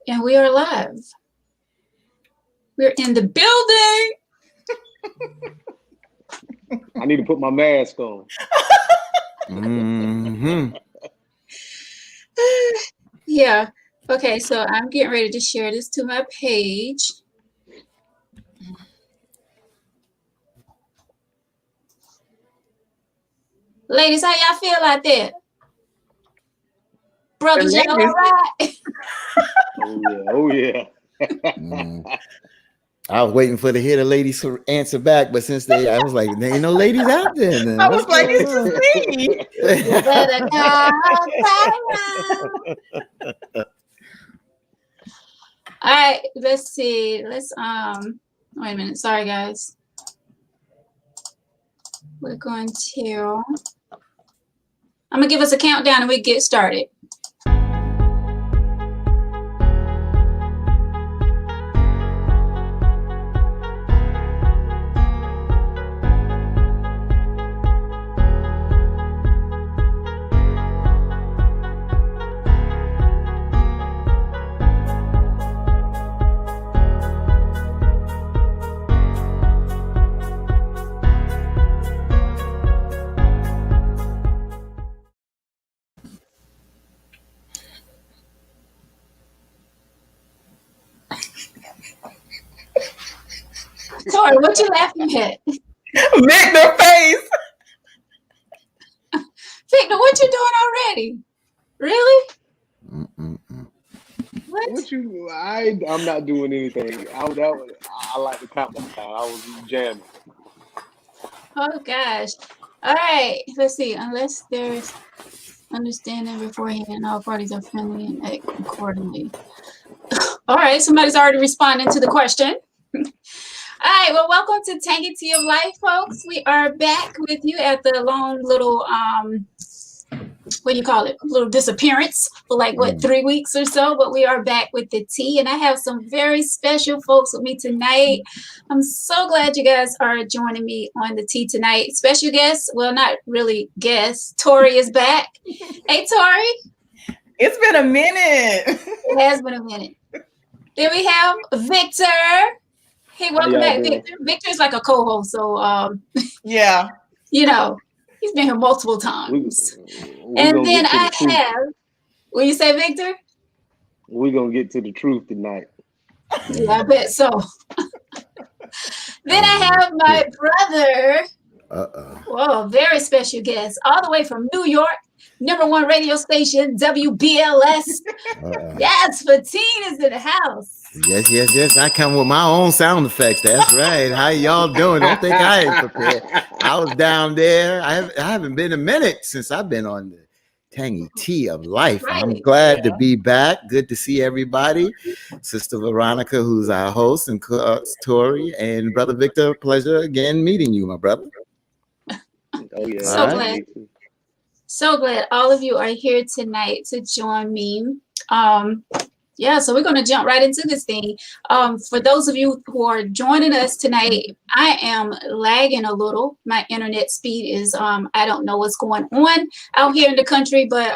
And we are live. We're in the building. I need to put my mask on. Yeah. Okay, so I'm getting ready to share this to my page. Ladies, how y'all feel out there? Brothers, y'all all right? Oh yeah. I was waiting for hear the ladies to answer back, but since I was like, there ain't no ladies out there. Then. I was like, it's just me. You better come. All right, let's see. Let's wait a minute. Sorry, guys. We're going to. I'm gonna give us a countdown and we get started. Tori, what you laughing at? Victor face. Victor, what you doing already? Really? What? I'm not doing anything. I like the countdown. I was jamming. Oh gosh. All right. Let's see. Unless there's understanding beforehand, all parties are friendly and act accordingly. All right. Somebody's already responding to the question. All right, well, welcome to Tangy Tea of Life, folks. We are back with you at the long little, what do you call it? A little disappearance for 3 weeks or so, but we are back with the tea, and I have some very special folks with me tonight. I'm so glad you guys are joining me on the tea tonight. Special guest, well, not really guest, Tori is back. Hey, Tori. It's been a minute. It has been a minute. Then we have Victor. Hey, welcome back, Victor. Victor's like a co-host, so yeah, you know, he's been here multiple times. And then I have, what you say, Victor? We're gonna get to the truth tonight. Yeah, I bet so. Then I have my brother. Whoa, very special guest, all the way from New York. #1 radio station, WBLS. Yes, Fatine is in the house. Yes. I come with my own sound effects. That's right. How y'all doing? Don't think I ain't prepared. I was down there. I haven't been a minute since I've been on the Tangy Tea of Life. Right. I'm glad to be back. Good to see everybody. Sister Veronica, who's our host, and Tori, and Brother Victor. Pleasure again meeting you, my brother. Oh yeah. So glad. So glad all of you are here tonight to join me. Yeah, so we're going to jump right into this thing. For those of you who are joining us tonight, I am lagging a little. My internet speed is, I don't know what's going on out here in the country, but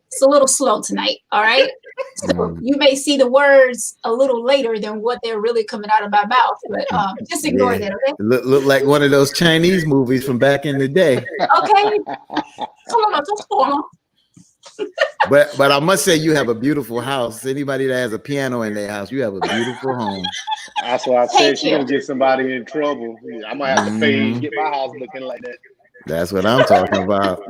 it's a little slow tonight, all right? So you may see the words a little later than what they're really coming out of my mouth, but just ignore that, okay? Look like one of those Chinese movies from back in the day. Okay. Hold on. But I must say, you have a beautiful house. Anybody that has a piano in their house, you have a beautiful home. That's why I said she's gonna get somebody in trouble. I might have to pay and get my house looking like that. That's what I'm talking about.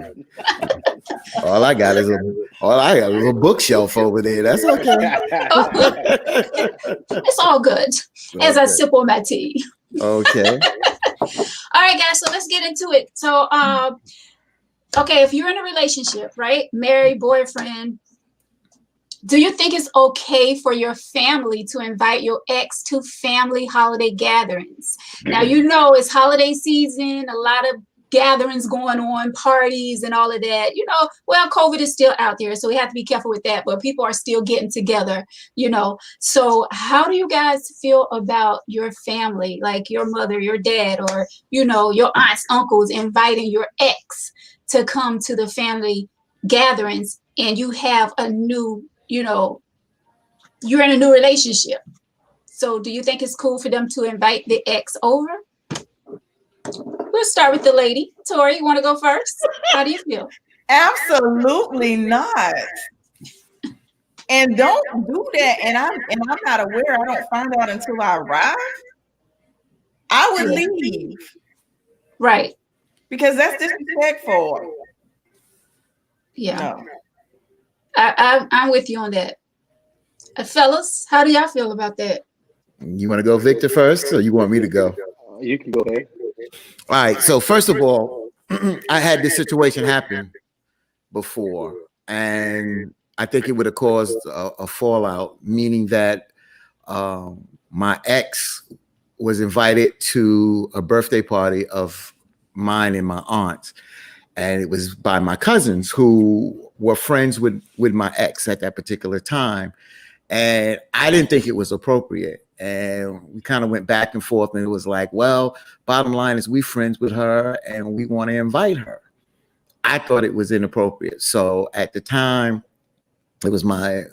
All I got is a bookshelf over there. That's okay. It's all good. As I sip on my tea. Okay. All right, guys. So let's get into it. So, okay, if you're in a relationship, right? Married, boyfriend, do you think it's okay for your family to invite your ex to family holiday gatherings? Now, you know, it's holiday season, a lot of gatherings going on, parties and all of that. You know, well, COVID is still out there, so we have to be careful with that, but people are still getting together, you know. So how do you guys feel about your family, like your mother, your dad, or, you know, your aunts, uncles inviting your ex to come to the family gatherings, and you have a new, you know, you're in a new relationship. So do you think it's cool for them to invite the ex over? We'll start with the lady. Tori, you want to go first? How do you feel? Absolutely not. And don't do that. And I'm not aware. I don't find out until I arrive. I would leave. Right. Because that's disrespectful. Yeah. No. I'm with you on that. Fellas, how do y'all feel about that? You want to go Victor first, or you want me to go? You can go ahead. All right. So first of all, I had this situation happen before, and I think it would have caused a fallout, meaning that my ex was invited to a birthday party of mine and my aunt's, and it was by my cousins who were friends with my ex at that particular time. And I didn't think it was appropriate. And we kind of went back and forth, and it was like, well, bottom line is we friends with her and we want to invite her. I thought it was inappropriate. So at the time, it was my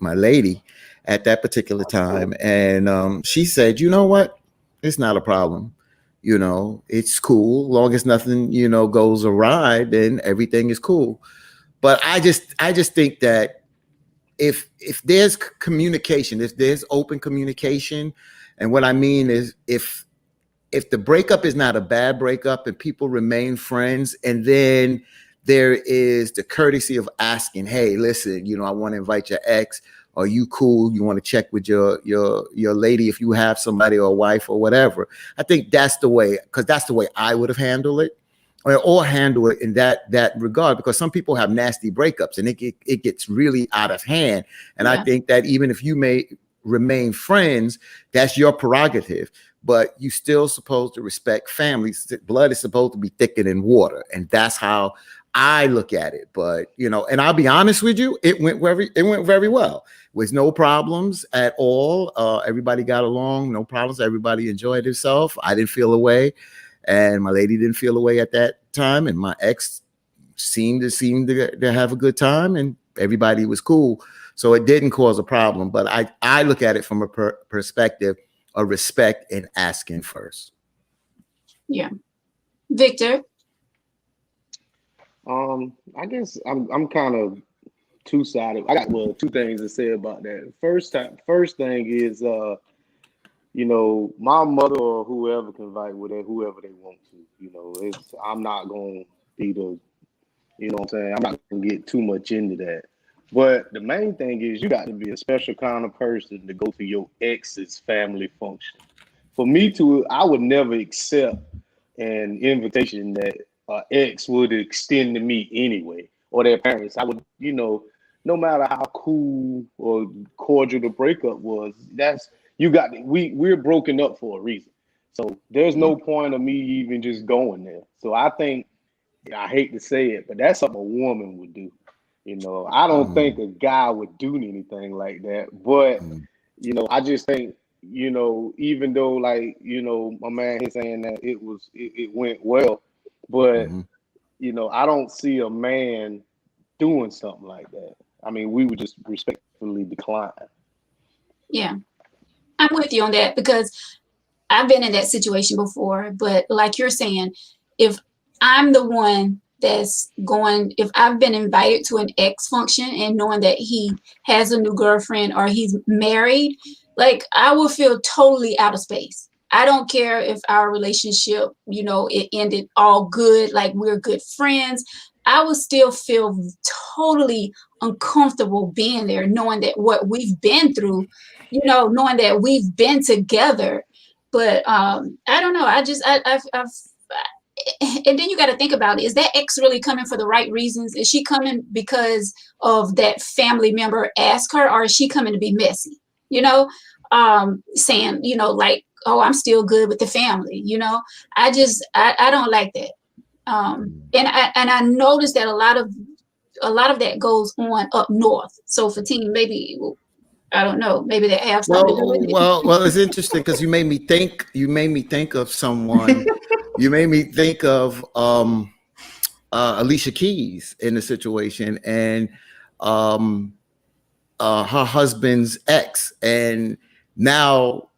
lady at that particular time. And she said, you know what? It's not a problem. You know, it's cool. Long as nothing, goes awry, then everything is cool. But I just think that if there's communication, if there's open communication, and what I mean is if the breakup is not a bad breakup and people remain friends, and then there is the courtesy of asking, hey, listen, I want to invite your ex. Are you cool? You want to check with your lady if you have somebody or a wife or whatever. I think that's the way, because that's the way I would have handled it, or handle it in that regard, because some people have nasty breakups and it gets really out of hand. And I think that even if you may remain friends, that's your prerogative, but you still supposed to respect families. Blood is supposed to be thicker than water. And that's how I look at it. But, and I'll be honest with you, it went very well. With no problems at all. Everybody got along, no problems. Everybody enjoyed himself. I didn't feel away, and my lady didn't feel away at that time. And my ex seemed to have a good time, and everybody was cool. So it didn't cause a problem. But I look at it from a perspective of respect and asking first. Yeah. Victor? I guess I'm kind of two-sided. I got two things to say about that. First thing is my mother or whoever can invite whoever they want to. I'm not gonna be the what I'm saying, I'm not gonna get too much into that. But the main thing is you got to be a special kind of person to go to your ex's family function. For me I would never accept an invitation that ex would extend to me anyway, or their parents. I would, no matter how cool or cordial the breakup was, we're broken up for a reason. So there's no point of me even just going there. So I think, I hate to say it, but that's something a woman would do. I don't think a guy would do anything like that. But, I just think, even though my man is saying that it went well, but I don't see a man doing something like that. I mean, we would just respectfully decline. Yeah, I'm with you on that, because I've been in that situation before. But like you're saying, if I'm the one that's going, if I've been invited to an ex function and knowing that he has a new girlfriend or he's married, like I will feel totally out of space. I don't care if our relationship, it ended all good, like we're good friends. I would still feel totally uncomfortable being there, knowing that what we've been through, knowing that we've been together. But I don't know. I've and then you got to think about it. Is that ex really coming for the right reasons? Is she coming because of that family member asked her, or is she coming to be messy? Saying, like, oh, I'm still good with the family. I don't like that. And I noticed that a lot of that goes on up north. So for teen, maybe, I don't know, maybe they have something to do with it. Well, it's interesting because you made me think of someone. You made me think of Alicia Keys in the situation, and her husband's ex, and now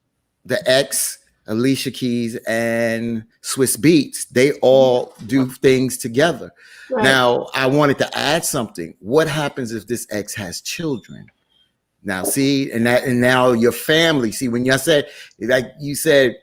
the ex, Alicia Keys and Swiss Beats, they all do things together. Right. Now, I wanted to add something. What happens if this ex has children? Now, see, and now your family. See, when you said, like you said,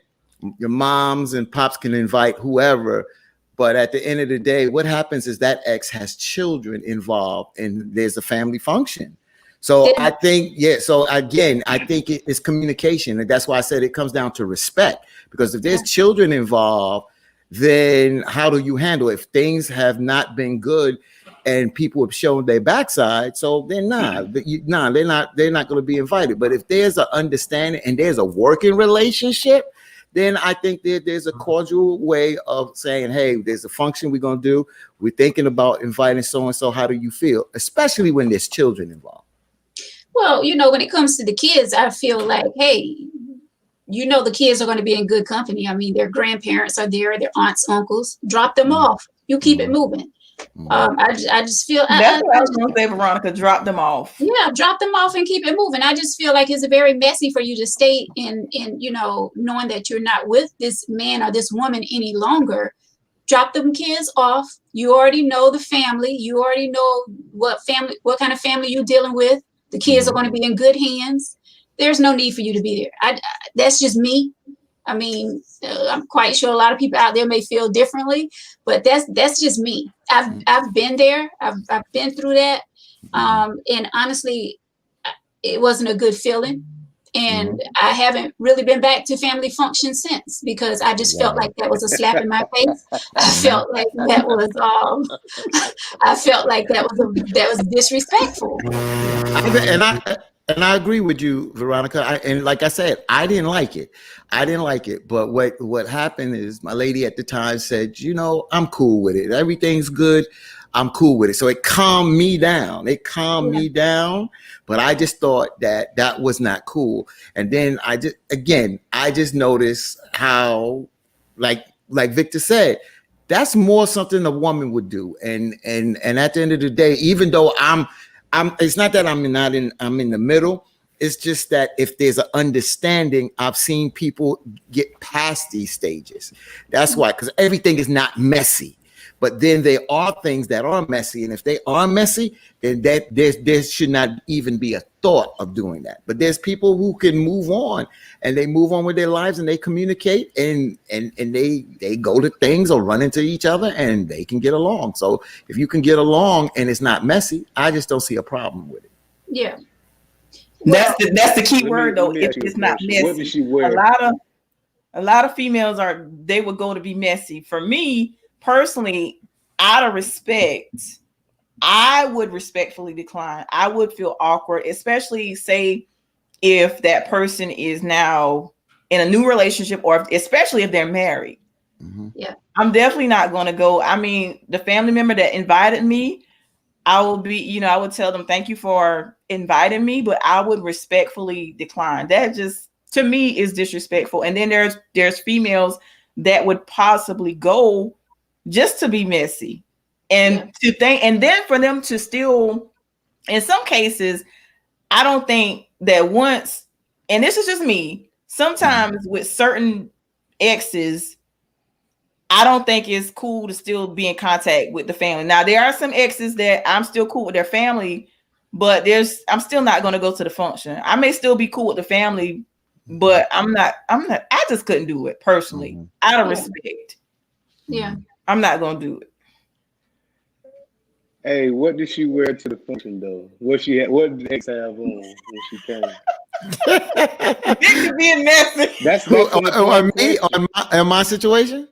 your moms and pops can invite whoever, but at the end of the day, what happens is that ex has children involved, and there's a family function. So I think, so again, I think it's communication. And that's why I said it comes down to respect. Because if there's children involved, then how do you handle it? If things have not been good and people have shown their backside, so they're not going to be invited. But if there's an understanding and there's a working relationship, then I think there's a cordial way of saying, hey, there's a function we're going to do. We're thinking about inviting so-and-so. How do you feel? Especially when there's children involved. Well, you know, when it comes to the kids, I feel like, hey, you know, the kids are going to be in good company. I mean, their grandparents are there, their aunts, uncles. Drop them off. You keep it moving. I just feel that's what I was going to say, Veronica. Drop them off. Yeah, drop them off and keep it moving. I just feel like it's very messy for you to stay in, you know, knowing that you're not with this man or this woman any longer. Drop them kids off. You already know the family. You already know what kind of family you're dealing with. The kids are going to be in good hands. There's no need for you to be there. That's just me. I mean, I'm quite sure a lot of people out there may feel differently, but that's just me. I've been there. I've been through that. And honestly, it wasn't a good feeling. And I haven't really been back to family function since, because I just felt like that was a slap in my face. I felt like that was disrespectful. And I agree with you, Veronica. And like I said, I didn't like it. But what happened is my lady at the time said, you know, I'm cool with it. Everything's good. I'm cool with it. So it calmed me down. But I just thought that was not cool. And then I just noticed how, like Victor said, that's more something a woman would do. And at the end of the day, even though it's not that I'm in the middle. It's just that if there's an understanding, I've seen people get past these stages. That's why, because everything is not messy. But then there are things that are messy. And if they are messy, then there should not even be a thought of doing that. But there's people who can move on, and they move on with their lives, and they communicate, and they go to things or run into each other, and they can get along. So if you can get along and it's not messy, I just don't see a problem with it. Yeah. That's the key word, though. If it's not messy. What did she wear? A lot of females they would go to be messy. For me personally, out of respect, I would respectfully decline. I would feel awkward, especially say if that person is now in a new relationship, or especially if they're married. Mm-hmm. Yeah, I'm definitely not going to go. I mean, the family member that invited me, I would tell them thank you for inviting me, but I would respectfully decline. That just, to me, is disrespectful. And then there's females that would possibly go just to be messy, and to think, and then for them to still, in some cases, I don't think that once, and this is just me, sometimes with certain exes, I don't think it's cool to still be in contact with the family. Now, there are some exes that I'm still cool with their family, but I'm still not going to go to the function. I may still be cool with the family, but I just couldn't do it personally, out of respect. Yeah. I'm not going to do it. Hey, what did she wear to the function though? What did the ex have on when she came? Victor being messy. That's on me, on my situation.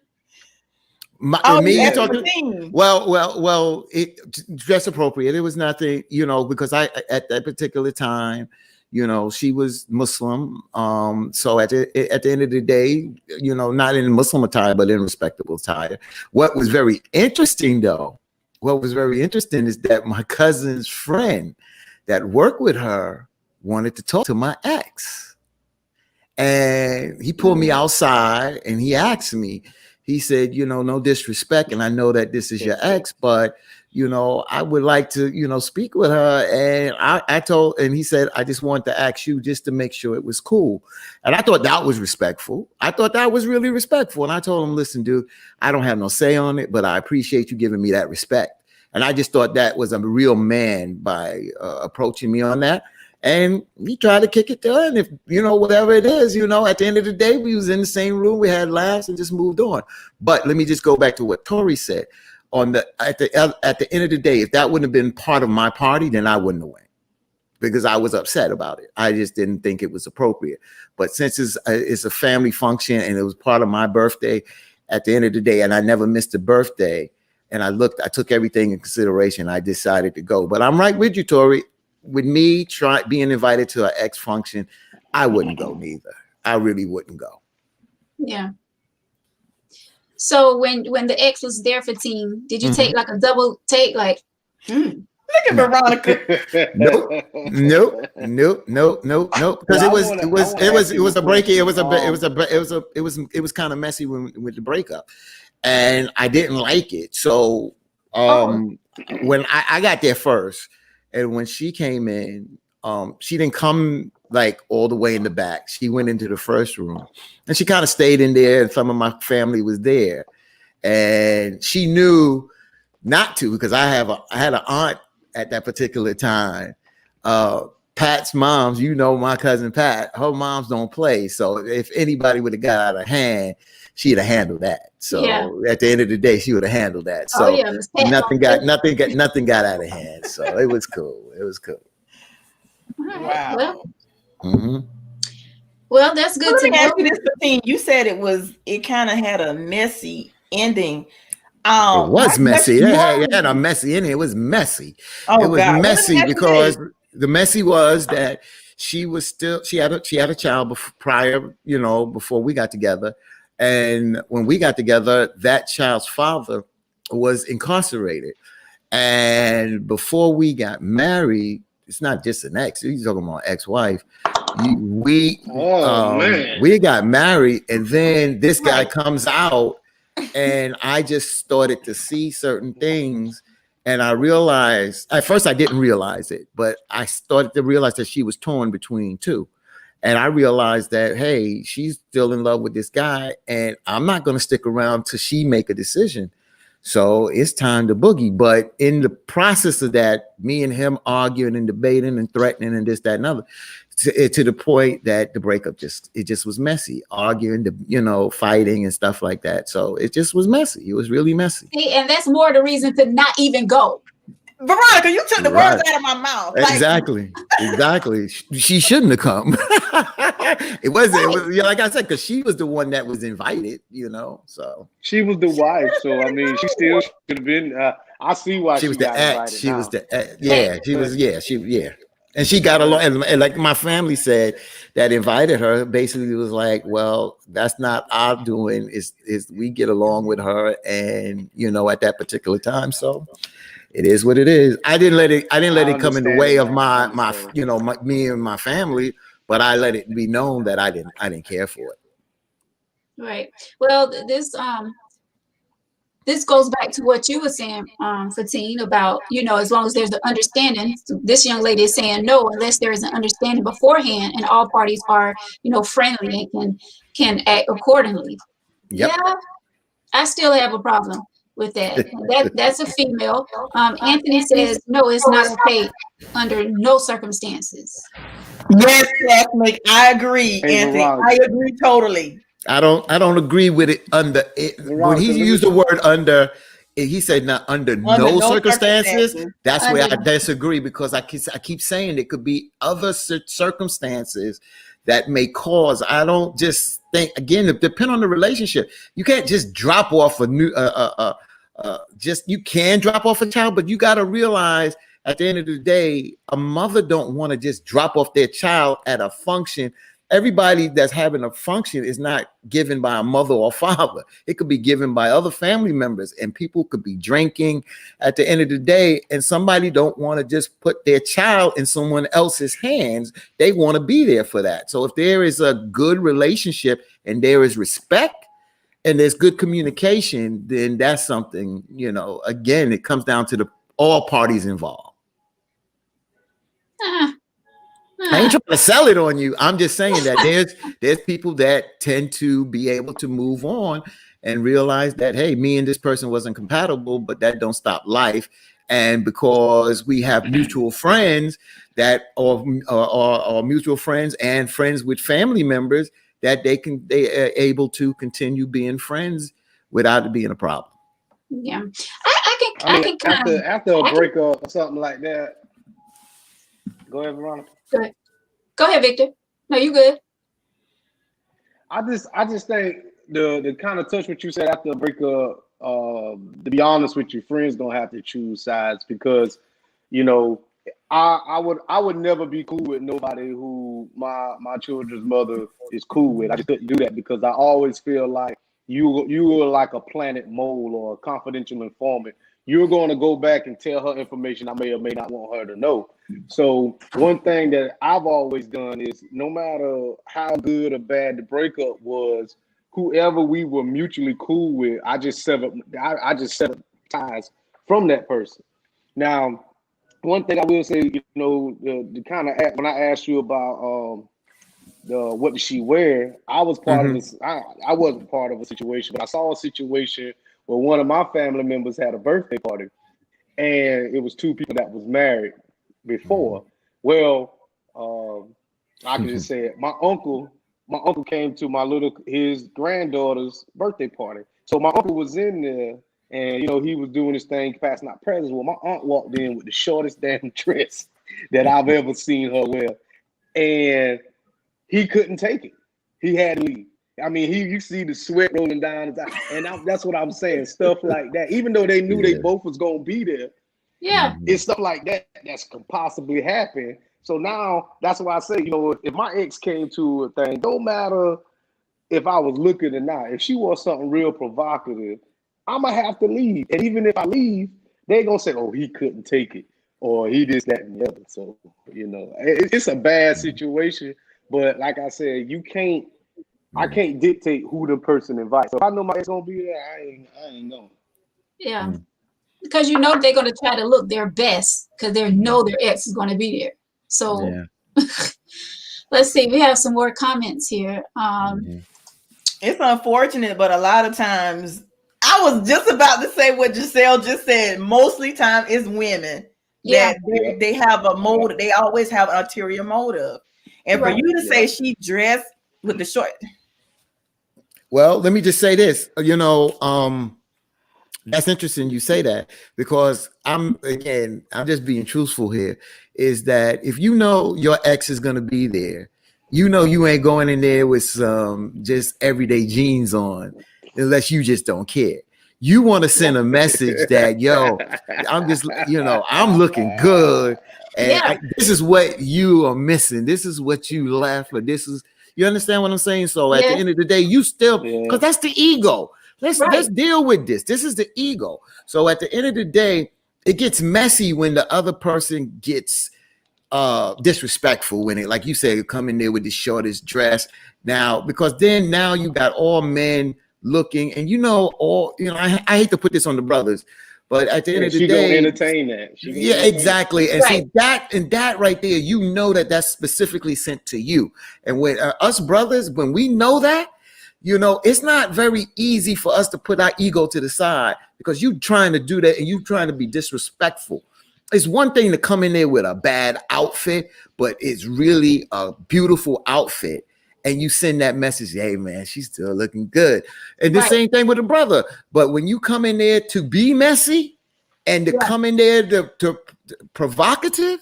Me talking. Well, it dress appropriate. It was nothing, because I at that particular time, she was Muslim. So at the end of the day, not in Muslim attire, but in respectable attire. What was very interesting is that my cousin's friend that worked with her wanted to talk to my ex. And he pulled me outside and he asked me, he said, no disrespect, and I know that this is your ex, but you know, I would like to, you know, speak with her. And I told, and he said, I just wanted to ask you just to make sure it was cool. And I thought that was respectful. I thought that was really respectful. And I told him, listen, dude, I don't have no say on it, but I appreciate you giving me that respect. And I just thought that was a real man by approaching me on that. And we tried to kick it there. And if, you know, whatever it is, you know, at the end of the day, we was in the same room, we had laughs and just moved on. But let me just go back to what Tori said. At the end of the day, if that wouldn't have been part of my party, then I wouldn't have went, because I was upset about it. I just didn't think it was appropriate. But since it's a family function and it was part of my birthday, at the end of the day, and I never missed a birthday, and I took everything in consideration, I decided to go. But I'm right with you, Tori. With me being invited to an ex function, I wouldn't go neither. I really wouldn't go. Yeah. So when the ex was there for Teen, did you take like a double take, like, Look at Veronica. Nope. Because it was a breaking. It was kind of messy with the breakup, and I didn't like it. So when I got there first, and when she came in, she didn't come like all the way in the back. She went into the first room, and she kind of stayed in there, and some of my family was there, and she knew not to, because I had an aunt at that particular time. Pat's moms, you know, my cousin Pat, her moms don't play. So if anybody would have got out of hand, she'd have handled that. So at the end of the day, she would have handled that. So nothing got out of hand. So it was cool. It was cool. Wow. Well, well, that's good to know. You said it kind of had a messy ending. It was messy. It had a messy ending. It was messy. It was messy because the messy was that she had a child prior, you know, before we got together. And when we got together, that child's father was incarcerated. And before we got married, it's not just an ex, he's talking about ex-wife. We got married, and then this guy comes out, and I just started to see certain things. And I realized, at first I didn't realize it, but I started to realize that she was torn between two. And I realized that, hey, she's still in love with this guy, and I'm not going to stick around till she make a decision. So it's time to boogie. But in the process of that, me and him arguing and debating and threatening and this, that, and other, to the point that the breakup just was messy, arguing, you know, fighting and stuff like that. So it just was messy. It was really messy. See, and that's more the reason to not even go. Veronica, you took the words out of my mouth. Exactly. She shouldn't have come. It was like I said, because she was the one that was invited, you know. So she was the wife. So I mean, she still should have been. I see why she was the ex. She was the and she got along. And like my family said, that invited her basically was like, well, that's not our doing. Is we get along with her, and you know, at that particular time, so. It is what it is. I didn't let it come in the way of me and my family, but I let it be known that I didn't care for it. Right. Well, this goes back to what you were saying, Fatine, about, you know, as long as there's an understanding. This young lady is saying no, unless there is an understanding beforehand and all parties are, you know, friendly and can act accordingly. Yep. Yeah, I still have a problem with that. That's a female. Anthony says no, it's not okay under no circumstances. Yes, Catholic. I agree, Anthony. I agree totally. I don't agree with it under it. When he used the word under, he said not under no circumstances. That's where I disagree, because I keep saying it could be other circumstances that may cause. I don't just think, again, it depends on the relationship. You can't just drop off a new you can drop off a child, but you got to realize at the end of the day, a mother don't want to just drop off their child at a function. Everybody that's having a function is not given by a mother or father. It could be given by other family members, and people could be drinking at the end of the day, and somebody don't want to just put their child in someone else's hands. They want to be there for that. So if there is a good relationship and there is respect and there's good communication, then that's something, you know, again, it comes down to the all parties involved. Ah, I ain't ah. trying to sell it on you. I'm just saying that there's people that tend to be able to move on and realize that, hey, me and this person wasn't compatible, but that don't stop life. And because we have mutual friends that or mutual friends and friends with family members, that they are able to continue being friends without it being a problem. Yeah, I mean, can kind of after a breakup or something like that. Go ahead, Veronica. go ahead, Victor. No, you good. I just think the kind of touch what you said after a breakup. To be honest with you, friends don't have to choose sides because, you know, I would never be cool with nobody who my children's mother is cool with. I just couldn't do that because I always feel like you were like a planet mole or a confidential informant. You're going to go back and tell her information I may or may not want her to know. So one thing that I've always done is no matter how good or bad the breakup was, whoever we were mutually cool with, I just severed ties from that person. Now, one thing I will say, you know, the kind of when I asked you about what did she wear, I was part of this. I wasn't part of a situation, but I saw a situation where one of my family members had a birthday party, and it was two people that was married before. Well, I can just say it. My uncle came to his granddaughter's birthday party. So my uncle was in there and, you know, he was doing his thing, passing out presents. Well, my aunt walked in with the shortest damn dress that I've ever seen her wear. And he couldn't take it. He had to leave. I mean, you see the sweat rolling down his eye. And that's what I'm saying, stuff like that. Even though they knew they both was going to be there, Yeah. it's stuff like that could possibly happen. So now that's why I say, you know, if my ex came to a thing, don't matter if I was looking or not, if she wants something real provocative, I'm going to have to leave. And even if I leave, they're going to say, oh, he couldn't take it or he this, that, and the other. So, you know, it's a bad situation. But like I said, I can't dictate who the person invites. So if I know my ex going to be there, I ain't going. Yeah. Because you know they're going to try to look their best because they know their ex is going to be there. So let's see. We have some more comments here. It's unfortunate, but a lot of times I was just about to say what Giselle just said. Mostly time is women that they have a motive. They always have an ulterior motive. And for you to say she dressed with the short. Well, let me just say this, you know, that's interesting you say that because I'm just being truthful here, is that if you know your ex is going to be there, you know you ain't going in there with some just everyday jeans on unless you just don't care. You want to send a message that, yo, I'm just, you know, I'm looking good. And this is what you are missing. This is what you left for. This is, you understand what I'm saying? So at the end of the day, you still, because that's the ego. Let's deal with this. This is the ego. So at the end of the day, it gets messy when the other person gets disrespectful when it, like you said, come in there with the shortest dress. Now, because then now you got all men looking, and you know, I hate to put this on the brothers, but at the end of the day, gonna entertain that. Exactly. And see that right there, you know that's specifically sent to you. And when us brothers, when we know that, you know, it's not very easy for us to put our ego to the side because you trying to do that and you trying to be disrespectful. It's one thing to come in there with a bad outfit, but it's really a beautiful outfit. And you send that message, hey man, she's still looking good. And the same thing with a brother. But when you come in there to be messy and to come in there to provocative,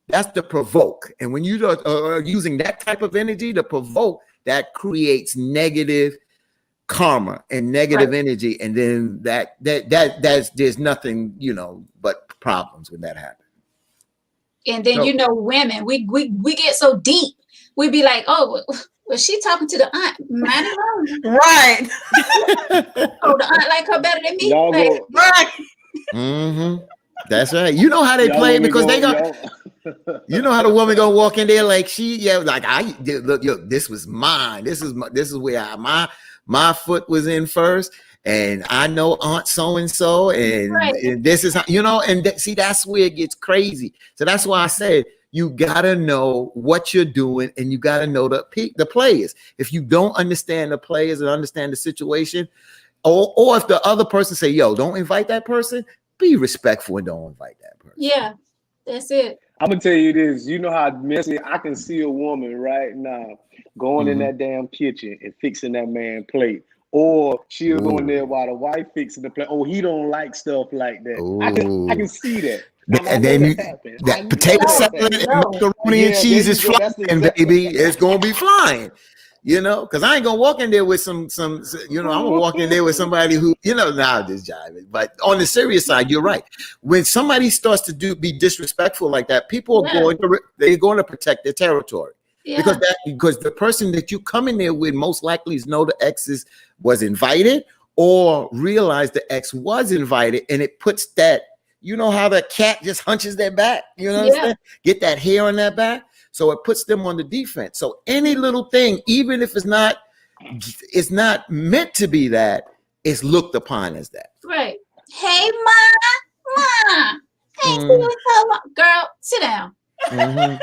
that's the provoke. And when you are using that type of energy to provoke, that creates negative karma and negative energy. And then that's there's nothing, you know, but problems when that happens. And then, you know, women, we get so deep. We be like, oh, was she talking to the aunt? Right. Oh, the aunt like her better than me. Right. That's right. You know how they play because they got. You know how the woman gonna walk in there like look, this was mine. This is where my foot was in first. and I know Aunt so and so, and this is how, see, that's where it gets crazy. So that's why I said you gotta know what you're doing, and you gotta know the players. If you don't understand the players and understand the situation, or if the other person say, "Yo, don't invite that person," be respectful and don't invite that person. Yeah, that's it. I'm gonna tell you this. You know how messy I can see a woman right now going in that damn kitchen and fixing that man plate, or she'll go in there while the wife fixing the plate. Oh, he don't like stuff like that. I can see that. And then that potato salad and macaroni and cheese is flying, baby. It's gonna be flying. Because I ain't gonna walk in there with some, I'm gonna walk in there with somebody who, I'm just jiving. But on the serious side, you're right. When somebody starts to be disrespectful like that, people are going to protect their territory. Yeah. Because the person that you come in there with most likely know the exes was invited or realized the ex was invited, and it puts that, how the cat just hunches their back, get that hair on their back. So it puts them on the defense. So any little thing, even if it's not meant to be that, it's looked upon as that. Right. Hey, Ma. Hey, girl, sit down. Mm-hmm.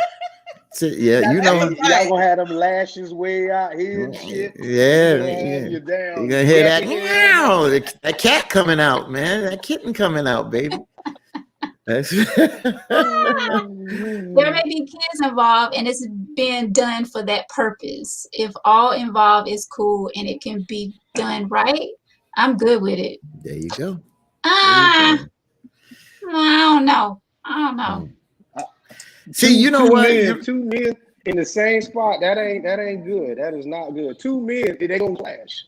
Yeah, y'all gonna have them lashes way out here and shit. Yeah. You're gonna hear that meow, that cat coming out, man. That kitten coming out, baby. There may be kids involved, and it's being done for that purpose. If all involved is cool and it can be done right, I'm good with it. There you go. I don't know. See, you know what? Two men in the same spot, that ain't good. That is not good. Two men, they gonna clash.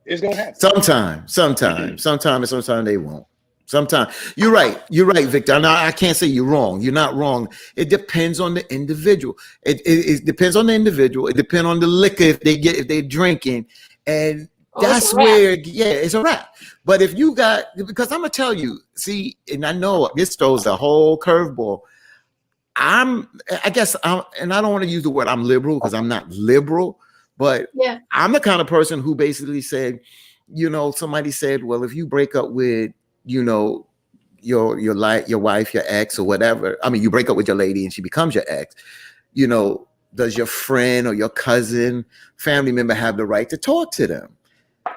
It's gonna happen. Sometimes they won't. Sometimes you're right, Victor. Now I can't say you're wrong. You're not wrong. It depends on the individual. It depends on the individual. It depends on the liquor if they're drinking, and that's where it's a wrap. But if you because I'm gonna tell you, see, and I know this throws a whole curveball. And I don't want to use the word I'm liberal because I'm not liberal, but I'm the kind of person who basically said, somebody said, well, if you break up with your wife, your ex, or whatever. I mean, you break up with your lady and she becomes your ex. Does your friend or your cousin, family member have the right to talk to them?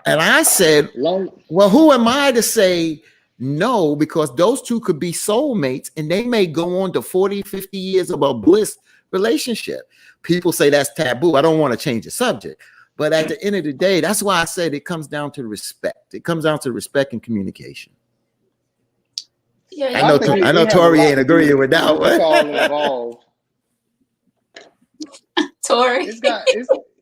And I said, well, who am I to say no? Because those two could be soulmates and they may go on to 40, 50 years of a bliss relationship. People say that's taboo. I don't want to change the subject. But at the end of the day, that's why I said it comes down to respect. It comes down to respect and communication. Yeah, I know Tori ain't agreeing with that one. It's all involved. Tori.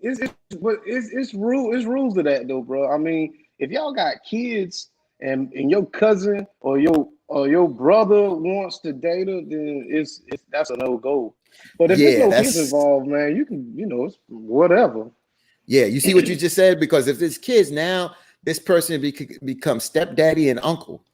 It's rules to that though, bro. I mean, if y'all got kids and your cousin or your brother wants to date her, then that's a no-go. But if there's no kids involved, man, you can, it's whatever. Yeah, you see what you just said? Because if it's kids now, this person becomes stepdaddy and uncle.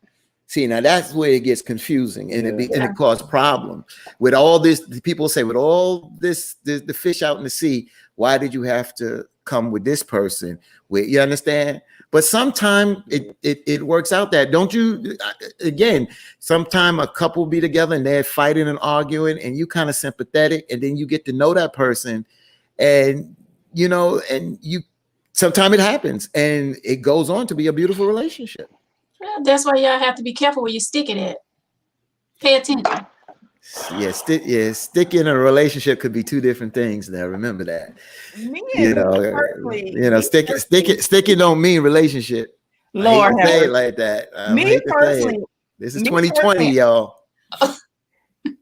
See, now that's where it gets confusing and it causes problems. With all this, people say, with all this, the fish out in the sea, why did you have to come with this person? You understand? But sometimes it works out that, don't you? Again, sometimes a couple be together and they're fighting and arguing and you kind of sympathetic, and then you get to know that person, and sometimes it happens and it goes on to be a beautiful relationship. Well, that's why y'all have to be careful where you stick it at. Pay attention. Sticking in a relationship could be two different things. Now remember that. Sticking don't mean relationship. Lord, I hate to say it like that. Me personally, this is 2020, y'all.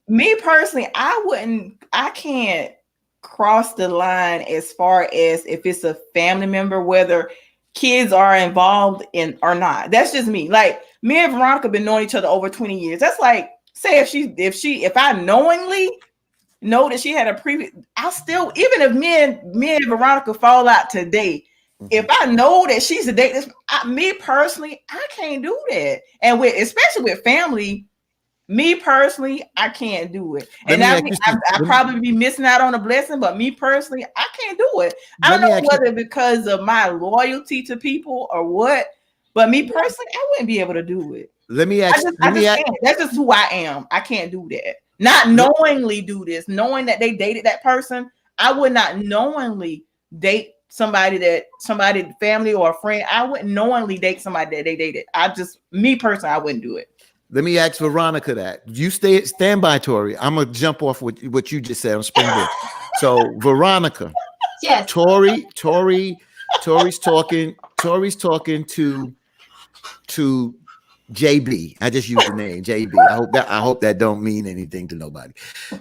Me personally, I can't cross the line as far as if it's a family member, whether kids are involved in or not. That's just me. Like, me and Veronica been knowing each other over 20 years. That's like, say if I knowingly know that she had a previous, I still, even if me and Veronica fall out today, if I know that she's a date, me personally, I can't do that. And especially with family, me personally, I can't do it. And I probably be missing out on a blessing, but me personally, I can't do it. I don't know whether because of my loyalty to people or what, But me personally, I wouldn't be able to do it. Let me I ask. just Let me ask. can't. That's just who I am. I can't do that. Not knowingly do this, knowing that they dated that person. I would not knowingly date somebody family or a friend. I wouldn't knowingly date somebody that they dated. Me personally, I wouldn't do it. Let me ask Veronica that. You stand by, Tori. I'm gonna jump off with what you just said on Springboard. So Veronica, Yes. Tori's talking to JB. I just used the name JB. I hope that don't mean anything to nobody.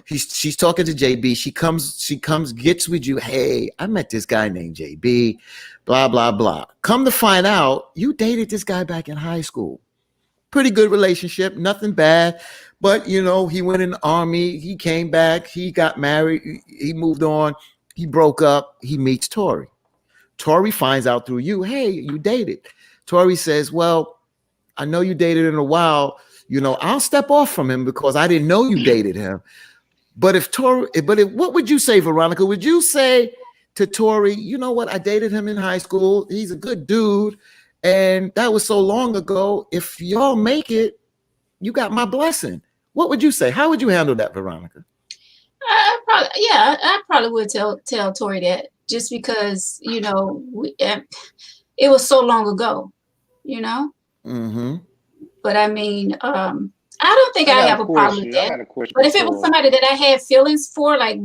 She's talking to JB. She comes, gets with you. Hey, I met this guy named JB. Blah blah blah. Come to find out, you dated this guy back in high school. Pretty good relationship, nothing bad. But he went in the army. He came back. He got married. He moved on. He broke up. He meets Tori. Tori finds out through you. Hey, you dated. Tori says, well, I know you dated in a while. I'll step off from him because I didn't know you dated him. But what would you say, Veronica? Would you say to Tori, you know what? I dated him in high school. He's a good dude. And that was so long ago. If y'all make it, you got my blessing. What would you say? How would you handle that, Veronica? I probably would tell Tori that, just because, it was so long ago, Mm-hmm. But I mean, I don't think I have a problem with that. But if it was somebody that I had feelings for, like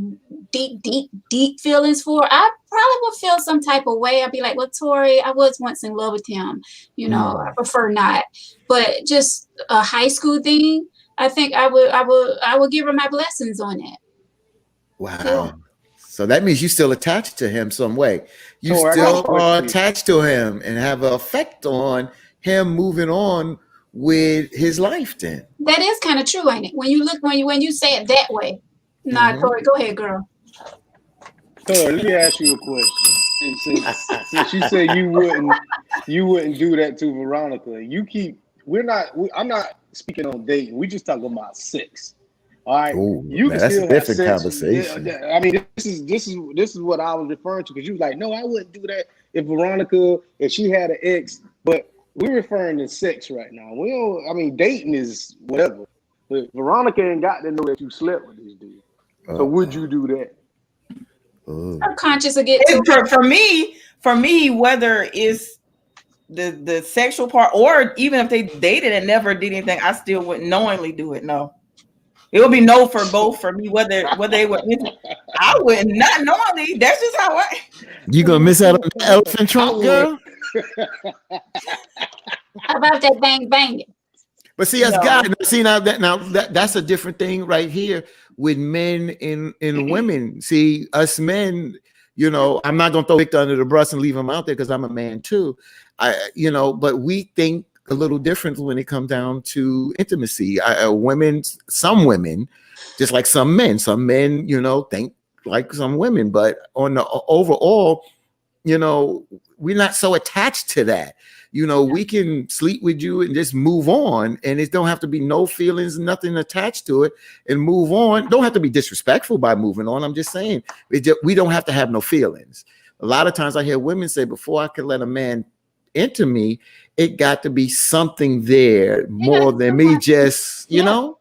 deep feelings for, I probably would feel some type of way. I'd be like, well, Tori, I was once in love with him. I prefer not. But just a high school thing, I think I would give her my blessings on that. Wow. Yeah. So that means you still attached to him some way. You still are attached to him and have an effect on him moving on with his life then. That is kind of true, ain't it? When you say it that way. Nah, Tori, go ahead, girl. Tori, let me ask you a question. Since you say you wouldn't do that to Veronica, I'm not speaking on dating. We just talking about sex. All right. Ooh, you can that's still a different have sex. conversation. I mean, this is what I was referring to, because you was like, no, I wouldn't do that if Veronica, if she had an ex, but we're referring to sex right now. Dating is whatever. But Veronica ain't got to know that you slept with this dude. So would you do that? I'm conscious of getting for me, whether it's the sexual part or even if they dated and never did anything, I still wouldn't knowingly do it. No. It would be no for both for me, whether they were. I would not knowingly. That's just how I. You gonna miss out on the elephant trunk, girl? How about that bang banging? But see, as guys, that's a different thing right here with men and women. See, us men, I'm not gonna throw Victor under the bus and leave him out there because I'm a man too. But we think a little different when it comes down to intimacy. Some women, just like some men, think like some women, but on the overall, we're not so attached to that. We can sleep with you and just move on, and it don't have to be no feelings, nothing attached to it, and move on. Don't have to be disrespectful by moving on. I'm just saying we don't have to have no feelings. A lot of times I hear women say, before I can let a man into me, it got to be something there more than me just, Yeah,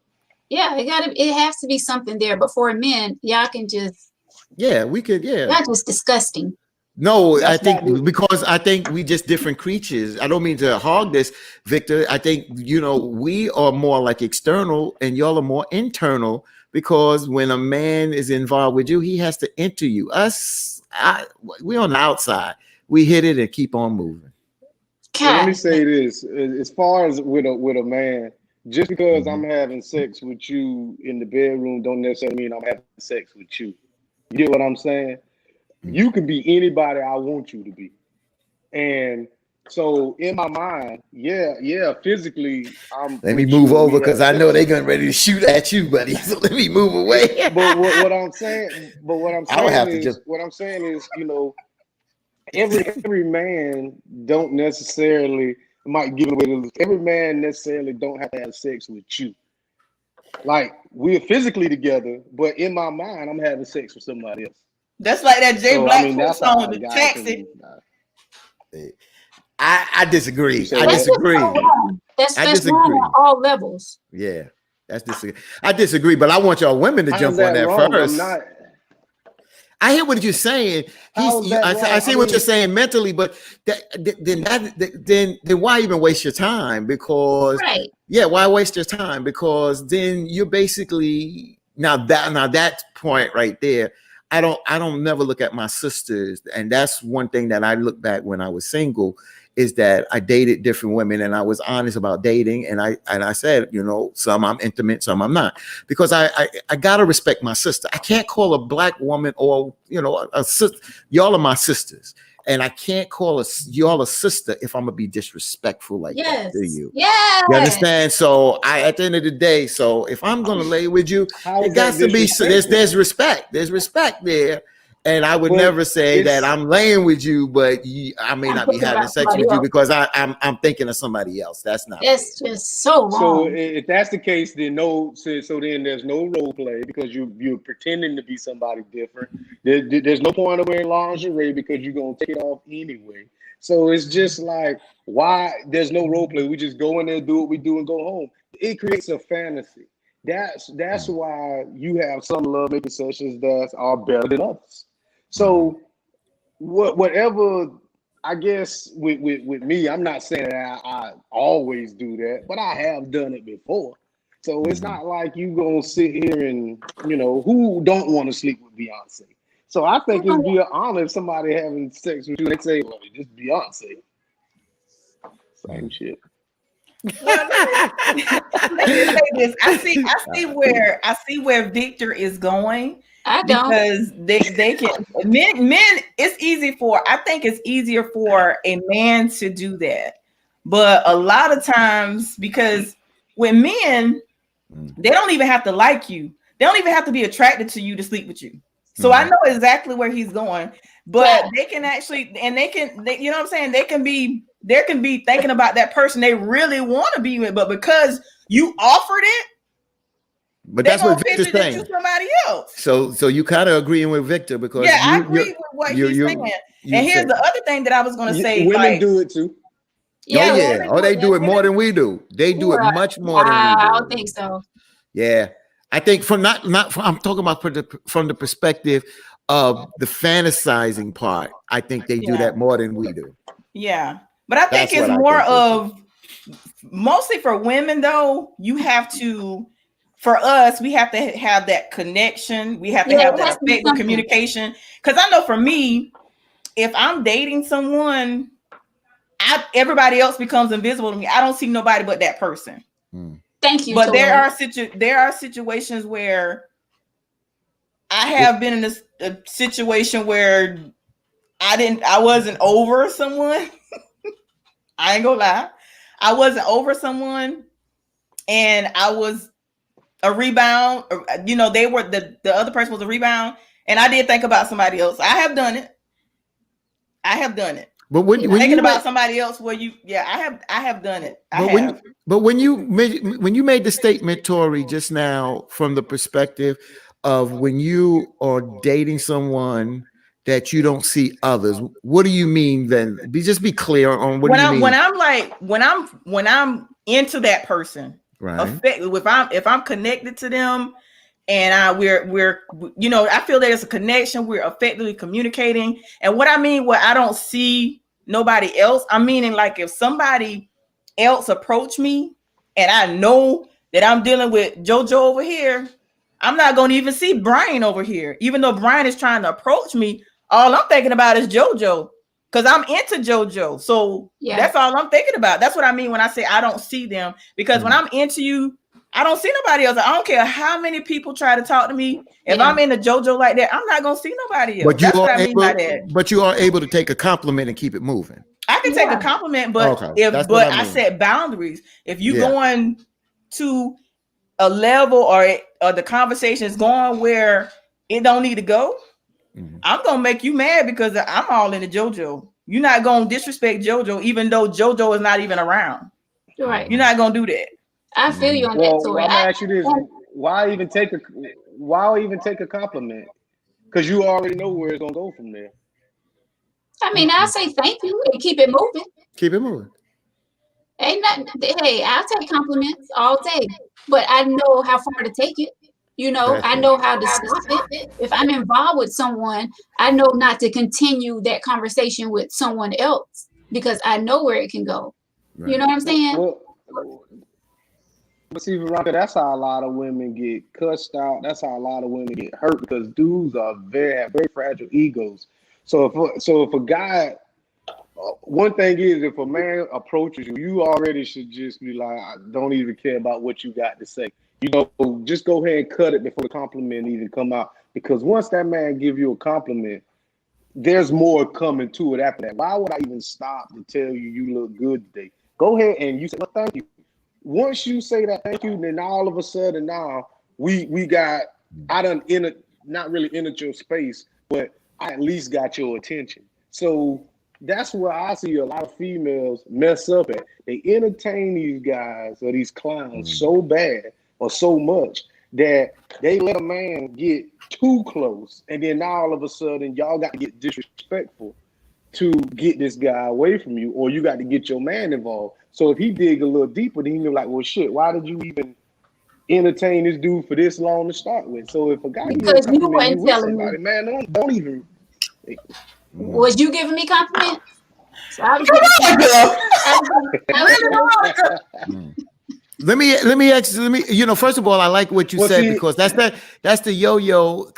it has to be something there. But for men, y'all can just we could, y'all just disgusting. No, I think because we just different creatures. I don't mean to hog this, Victor. I think, we are more like external and y'all are more internal, because when a man is involved with you, he has to enter you. We on the outside. We hit it and keep on moving. Let me say this: as far as with a man, just because I'm having sex with you in the bedroom, don't necessarily mean I'm having sex with you. You get what I'm saying? You can be anybody I want you to be, and so in my mind, physically, Let me move over because I know they're getting ready to shoot at you, buddy. So let me move away. But what I'm saying is, every man don't necessarily might give away. Every man necessarily don't have to have sex with you. Like, we're physically together, but in my mind, I'm having sex with somebody else. That's like that Jay Black song, The Taxi. I disagree. You say I what? That's just disagree. so wrong. That's I that's wrong disagree. on all levels. Yeah, I disagree, but I want y'all women to How's jump on that that wrong? first. I'm not. I hear what you're saying. How is that wrong? I see I what mean- you're saying mentally, but then why even waste your time? Because Right. yeah, why waste your time? Because then you're basically now that point right there. I don't never look at my sisters, and that's one thing that I look back when I was single is that I dated different women and I was honest about dating, and I said, you know, some I'm intimate, some I'm not, because I gotta respect my sister. I can't call a black woman or you know a sister. Y'all are my sisters, and I can't call y'all a sister if I'm gonna be disrespectful like that to you. Yes. You understand? So at the end of the day, so if I'm gonna lay with you, How it is got that to be disrespectful? there's respect. There's respect there. And I would But never say it's- that I'm laying with you, but I may I'm not be thinking having about sex somebody with you else. because I'm thinking of somebody else. That's not That's fair. just so So wrong. if that's the case, then so then there's no role play because you're pretending to be somebody different. There's no point of wearing lingerie because you're gonna take it off anyway. So it's just like why there's no role play. We just go in there, do what we do, and go home. It creates a fantasy. That's why you have some love making sessions that are better than others. So whatever. I guess with me, I'm not saying that I always do that, but I have done it before. So it's not like you gonna sit here and who don't want to sleep with Beyonce. So I think it'd be an honor if somebody having sex with you and they say, "Well, just Beyonce." Same shit. Well, let me say this. I see where Victor is going. I don't. Because they can men it's easy for I think it's easier for a man to do that, but a lot of times because with men they don't even have to like you, they don't even have to be attracted to you to sleep with you. So I know exactly where he's going, but they can actually and they you know what I'm saying, they can be thinking about that person they really want to be with, but because you offered it, But that's what Victor's saying. Somebody else. So you kind of agreeing with Victor because I agree with what he's saying. And here's the other thing that I was going to say: women do it too. They do it more than we do. They do it much more than we do. I don't think so. Yeah, I think I'm talking about from the perspective of the fantasizing part. I think they do that more than we do. Yeah, but I think it's more of mostly for women though. You have to. For us, we have to have that connection. We have to have that effective communication. Because I know for me, if I'm dating someone, everybody else becomes invisible to me. I don't see nobody but that person. Thank you. But there are situations where I have been in a situation where I wasn't over someone. I ain't gonna lie. I wasn't over someone, and I was a rebound, they were the other person was a rebound, and I did think about somebody else. I have done it. But when thinking about somebody else, I have done it. But when you made the statement, Tori, just now, from the perspective of when you are dating someone that you don't see others, what do you mean then? Just be clear on what you mean. When I'm into that person. Right. If I'm connected to them and we're I feel there's a connection, we're effectively communicating. And what I mean where I don't see nobody else, I'm meaning like if somebody else approach me and I know that I'm dealing with JoJo over here, I'm not going to even see Brian over here. Even though Brian is trying to approach me, all I'm thinking about is JoJo. Because I'm into JoJo. So that's all I'm thinking about. That's what I mean when I say I don't see them. Because when I'm into you, I don't see nobody else. I don't care how many people try to talk to me. If I'm into JoJo like that, I'm not going to see nobody else. That's what I mean by that. But you are able to take a compliment and keep it moving. I can take a compliment, but I set boundaries. If you're going to a level or the conversation is going where it don't need to go, I'm gonna make you mad because I'm all into JoJo. You're not gonna disrespect JoJo, even though JoJo is not even around. Right. You're not gonna do that. I feel you on that, Tori. I'm gonna ask you this: why even take a compliment? Because you already know where it's gonna go from there. I mean, I'll say thank you and keep it moving. Keep it moving. Ain't nothing. Hey, I'll take compliments all day, but I know how far to take it. You know, That's I it. know how to stop it. If I'm involved with someone, I know not to continue that conversation with someone else because I know where it can go. Right. You know what I'm saying? Well, but see, Veronica, that's how a lot of women get cussed out. That's how a lot of women get hurt because dudes are have very fragile egos. So if a guy, one thing is, if a man approaches you, you already should just be like, I don't even care about what you got to say. You know, just go ahead and cut it before the compliment even come out. Because once that man give you a compliment, there's more coming to it after that. Why would I even stop to tell you you look good today? Go ahead and you say, well, thank you. Once you say that thank you, then all of a sudden now we got, not really entered your space, but I at least got your attention. So that's where I see a lot of females mess up at. They entertain these guys or these clowns so bad or so much that they let a man get too close, and then now all of a sudden y'all got to get disrespectful to get this guy away from you, or you got to get your man involved. So if he dig a little deeper, then you're like, well, shit, why did you even entertain this dude for this long to start with? So if a guy Because you weren't telling me. man, don't even. Was you giving me compliments? So I was Let me, you know, first of all, I like what you said, because that's the yo-yo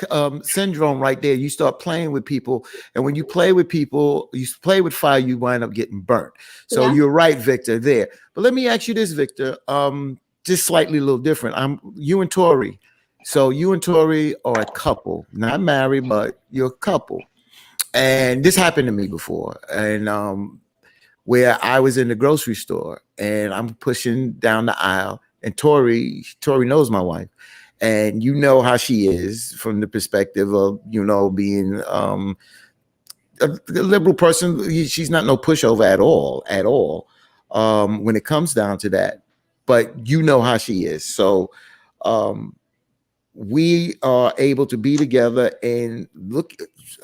syndrome right there. You start playing with people, and when you play with people, you play with fire, you wind up getting burnt. So you're right, Victor, there. But let me ask you this, Victor, just slightly a little different. You and Tori. So you and Tori are a couple, not married, but you're a couple. And this happened to me before. And where I was in the grocery store and I'm pushing down the aisle, and Tori knows my wife, and you know how she is from the perspective of, you know, being a liberal person. She's not no pushover at all when it comes down to that, but you know how she is. So we are able to be together and look,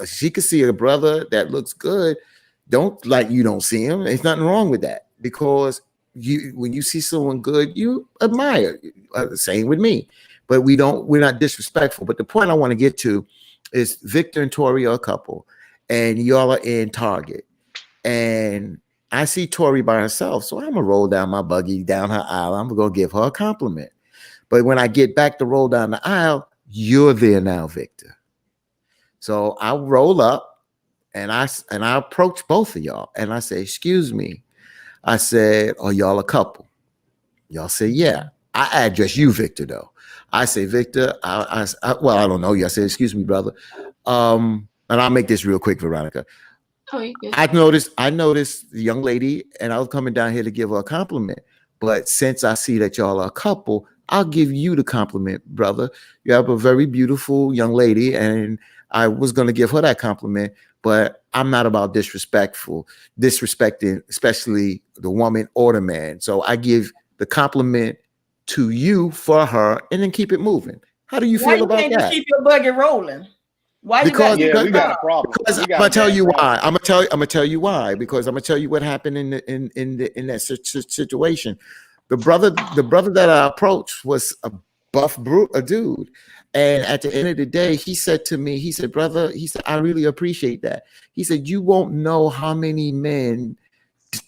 she could see a brother that looks good. You don't see him. There's nothing wrong with that, because when you see someone good, you admire. Same with me, but we're not disrespectful. But the point I want to get to is Victor and Tori are a couple, and y'all are in Target, and I see Tori by herself, so I'm gonna roll down my buggy down her aisle. I'm gonna give her a compliment. But when I get back to roll down the aisle, you're there now, Victor. So I roll up. And I approach both of y'all and I say, excuse me. I said, are y'all a couple? Y'all say, yeah. I address you, Victor, though. I say, Victor, I don't know you. I said, excuse me, brother. And I'll make this real quick, Veronica. Oh, I noticed the young lady, and I was coming down here to give her a compliment. But since I see that y'all are a couple, I'll give you the compliment, brother. You have a very beautiful young lady, and I was going to give her that compliment. But I'm not about disrespecting, especially the woman or the man. So I give the compliment to you for her, and then keep it moving. How do you feel about that? Just keep your buggy rolling. Why? Because we got a problem. Because I'm gonna tell you why. I'm gonna tell you why. Because I'm gonna tell you what happened in that situation. The brother that I approached was a buff dude. And at the end of the day, he said to me, he said, brother, he said, I really appreciate that. He said, you won't know how many men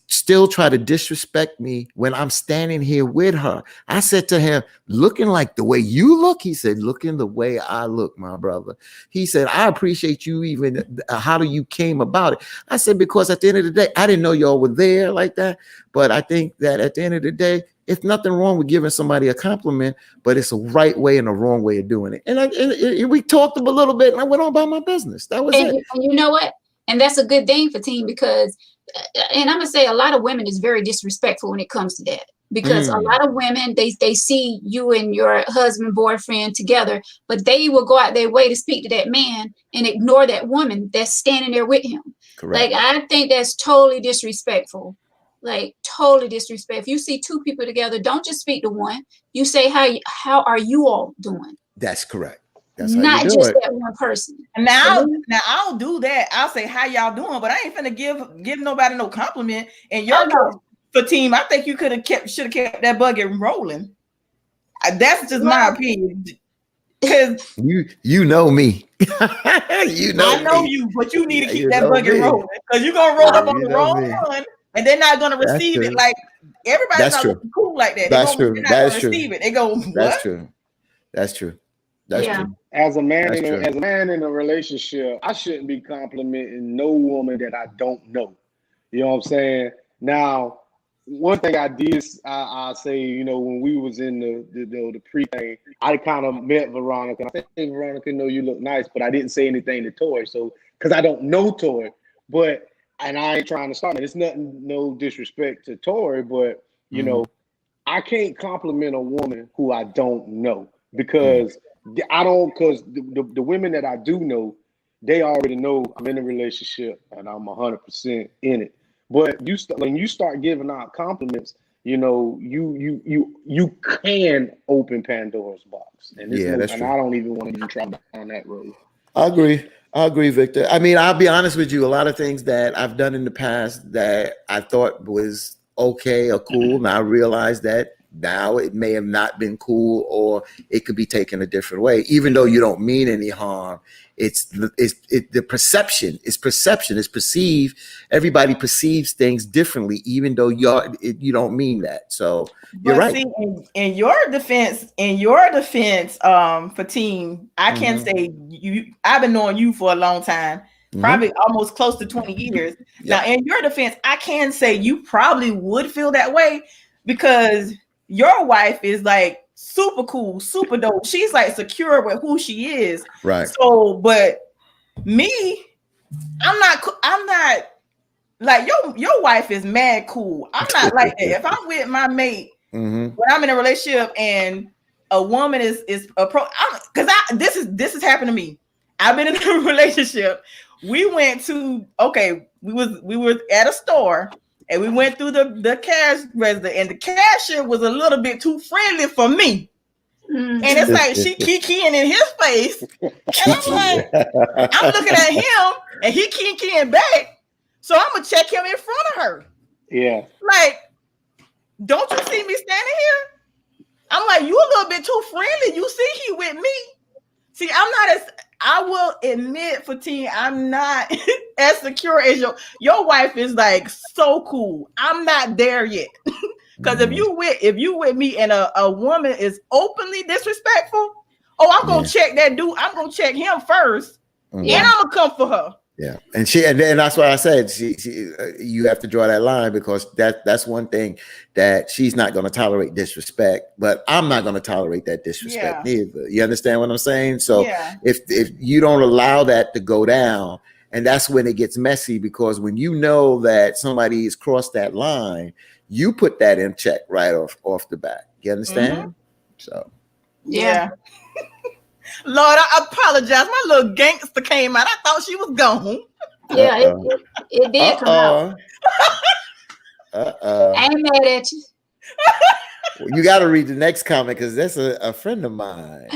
still try to disrespect me when I'm standing here with her. I said to him, looking like the way you look, he said, looking the way I look, my brother. He said, I appreciate you even how you came about it. I said, because at the end of the day, I didn't know y'all were there like that. But I think that at the end of the day, it's nothing wrong with giving somebody a compliment, but it's a right way and a wrong way of doing it. And we talked a little bit, and I went on about my business. That was it. And you know what? And that's a good thing for team, because, and I'm gonna say, a lot of women is very disrespectful when it comes to that, because a lot of women, they see you and your husband, boyfriend together, but they will go out their way to speak to that man and ignore that woman that's standing there with him. Correct. Like, I think that's totally disrespectful. Like, totally disrespectful. If you see two people together, don't just speak to one. You say, how are you all doing? That's correct. That's how not you do just it. that one person. Now I'll do that. I'll say how y'all doing, but I ain't finna give nobody no compliment. And your for team, I think you should have kept that bucket rolling. That's just my opinion. Because you know me. I know you, but you need to keep that bucket me. rolling because you're gonna roll up on the wrong one, and they're not gonna receive it. Like everybody's not looking cool like that. That's true. They're not gonna receive it. They go, what? That's true. That's true. That's true. As a man in a relationship, I shouldn't be complimenting no woman that I don't know. You know what I'm saying? Now, one thing I did, I say, you know, when we was in the pre thing, I kind of met Veronica. I think Veronica, know you look nice, but I didn't say anything to Tori. So, because I don't know Tori, and I ain't trying to start it. It's nothing, no disrespect to Tori, but you know, I can't compliment a woman who I don't know because because the women that I do know, they already know I'm in a relationship and I'm 100% in it. But when you start giving out compliments, you know, you can open Pandora's box, and that's true. I don't even want to even try down that road. I agree, Victor. I mean, I'll be honest with you. A lot of things that I've done in the past that I thought was okay or cool, and I realized that now it may have not been cool, or it could be taken a different way. Even though you don't mean any harm, it's the perception. It's perception. It's perceived. Everybody perceives things differently, even though you don't mean that. So you're right. See, in your defense, for team, I can say I've been knowing you for a long time, probably almost close to 20 years. Now, in your defense, I can say you probably would feel that way because your wife is like super cool, super dope. She's like secure with who she is. Right. So, but me, I'm not like your wife is mad cool. I'm not like that. If I'm with my mate, when I'm in a relationship and a woman is because this has happened to me. I've been in a relationship. We went to we were at a store. And we went through the cash register, and the cashier was a little bit too friendly for me. And it's like she kikiing in his face. And I'm like, I'm looking at him, and he kikiing back. So I'm gonna check him in front of her. Yeah. Like, don't you see me standing here? I'm like, you a little bit too friendly. You see he with me. See, I will admit, Fatine, I'm not as secure as your wife is like so cool. I'm not there yet. Because if you with me and a woman is openly disrespectful, I'm gonna check that dude. I'm gonna check him first, and I'm gonna come for her. Yeah, and that's why I said you have to draw that line because that's one thing that she's not going to tolerate disrespect, but I'm not going to tolerate that disrespect either. You understand what I'm saying? So if you don't allow that to go down, and that's when it gets messy because when you know that somebody has crossed that line, you put that in check right off the bat. You understand? So yeah. Lord, I apologize. My little gangster came out. I thought she was gone. Yeah, it did come out. I ain't mad at you. You got to read the next comment because that's a friend of mine.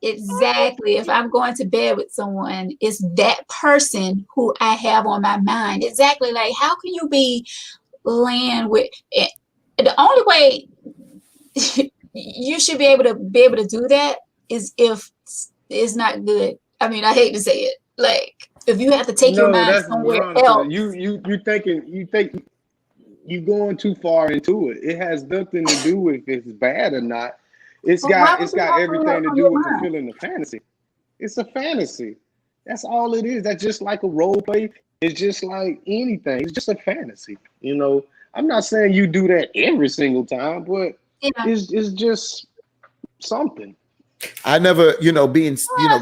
Exactly. If I'm going to bed with someone, it's that person who I have on my mind. Exactly. Like, how can you be laying with it? The only way you should be able to do that is if it's not good. I mean, I hate to say it. Like, if you have to take your mind somewhere else. You think you're going too far into it. It has nothing to do with if it's bad or not. It's got everything to do with fulfilling the fantasy. It's a fantasy. That's all it is. That's just like a role play. It's just like anything. It's just a fantasy. You know, I'm not saying you do that every single time, but it's just something. I never,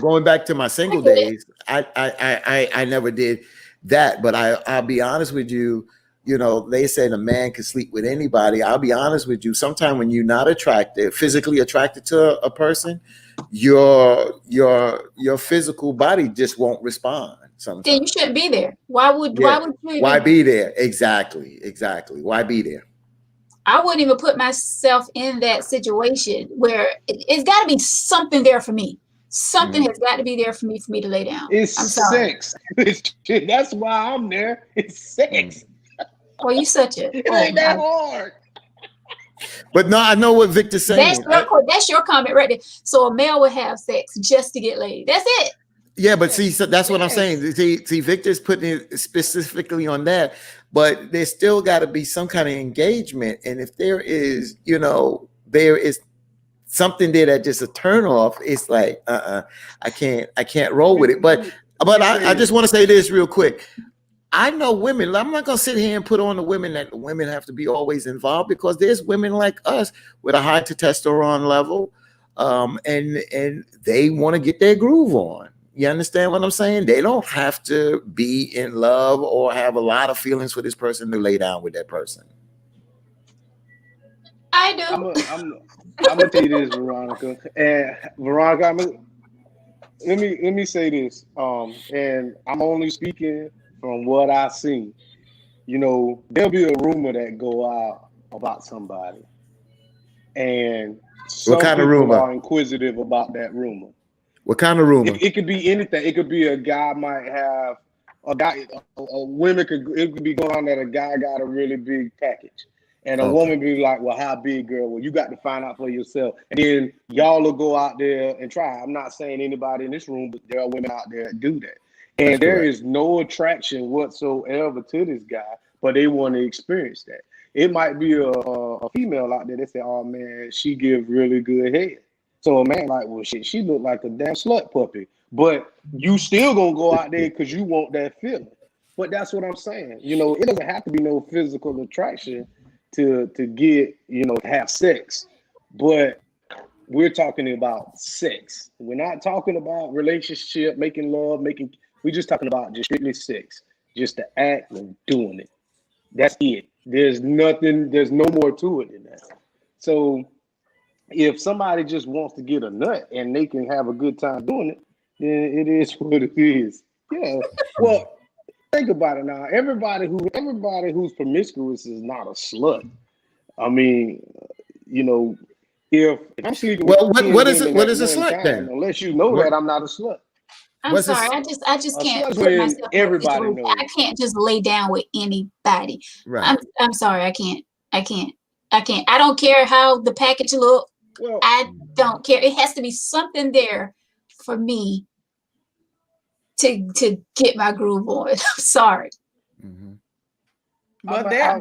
going back to my single days, I never did that. But I'll be honest with you, they say a man can sleep with anybody. I'll be honest with you. Sometimes when you're not physically attracted to a person, your physical body just won't respond. Sometimes. Then you shouldn't be there. Why would you? Why be there? Exactly. Why be there? I wouldn't even put myself in that situation where it's got to be something there for me. Something has got to be there for me to lay down. It's I'm sorry. sex. That's why I'm there. It's sex. Well, you such a. It ain't that hard. But no, I know what Victor's saying. That's your comment right there. So a male would have sex just to get laid. That's it. Yeah, but see, so that's what I'm saying. See, Victor's putting it specifically on that, but there's still got to be some kind of engagement. And if there is, there is something there that just a turn off, it's like, I can't roll with it. But I just want to say this real quick. I know women. I'm not gonna sit here and put on the women that the women have to be always involved, because there's women like us with a high testosterone level, and they want to get their groove on. You understand what I'm saying? They don't have to be in love or have a lot of feelings for this person to lay down with that person. I do. I'm gonna tell you this, Veronica. And Veronica, let me say this. And I'm only speaking from what I've seen. There'll be a rumor that go out about somebody, and what kind of rumor? Are inquisitive about that rumor. What kind of rumor? It could be anything. It could be a guy might have it could be going on that a guy got a really big package, and a woman be like, "Well, how big, girl? Well, you got to find out for yourself." And then y'all will go out there and try. I'm not saying anybody in this room, but there are women out there that do that, and there is no attraction whatsoever to this guy, but they want to experience that. It might be a female out there that say, "Oh man, she give really good head." So a man like, well, shit, she look like a damn slut puppy. But you still gonna go out there because you want that feeling. But that's what I'm saying. It doesn't have to be no physical attraction to get, have sex. But we're talking about sex. We're not talking about relationship, making love, we're just talking about just strictly sex. Just the act of doing it. That's it. There's no more to it than that. So if somebody just wants to get a nut and they can have a good time doing it, then it is what it is. Yeah. Well, think about it now. Everybody who's promiscuous is not a slut. I mean, if I'm sleeping with what is a slut then? Unless you know that I'm not a slut. I'm sorry. I just can't put myself in everybody knows. I can't just lay down with anybody. Right. I'm sorry. I can't. I don't care how the package look. Well, I don't care. It has to be something there for me to get my groove on. I'm sorry. Mm-hmm. But there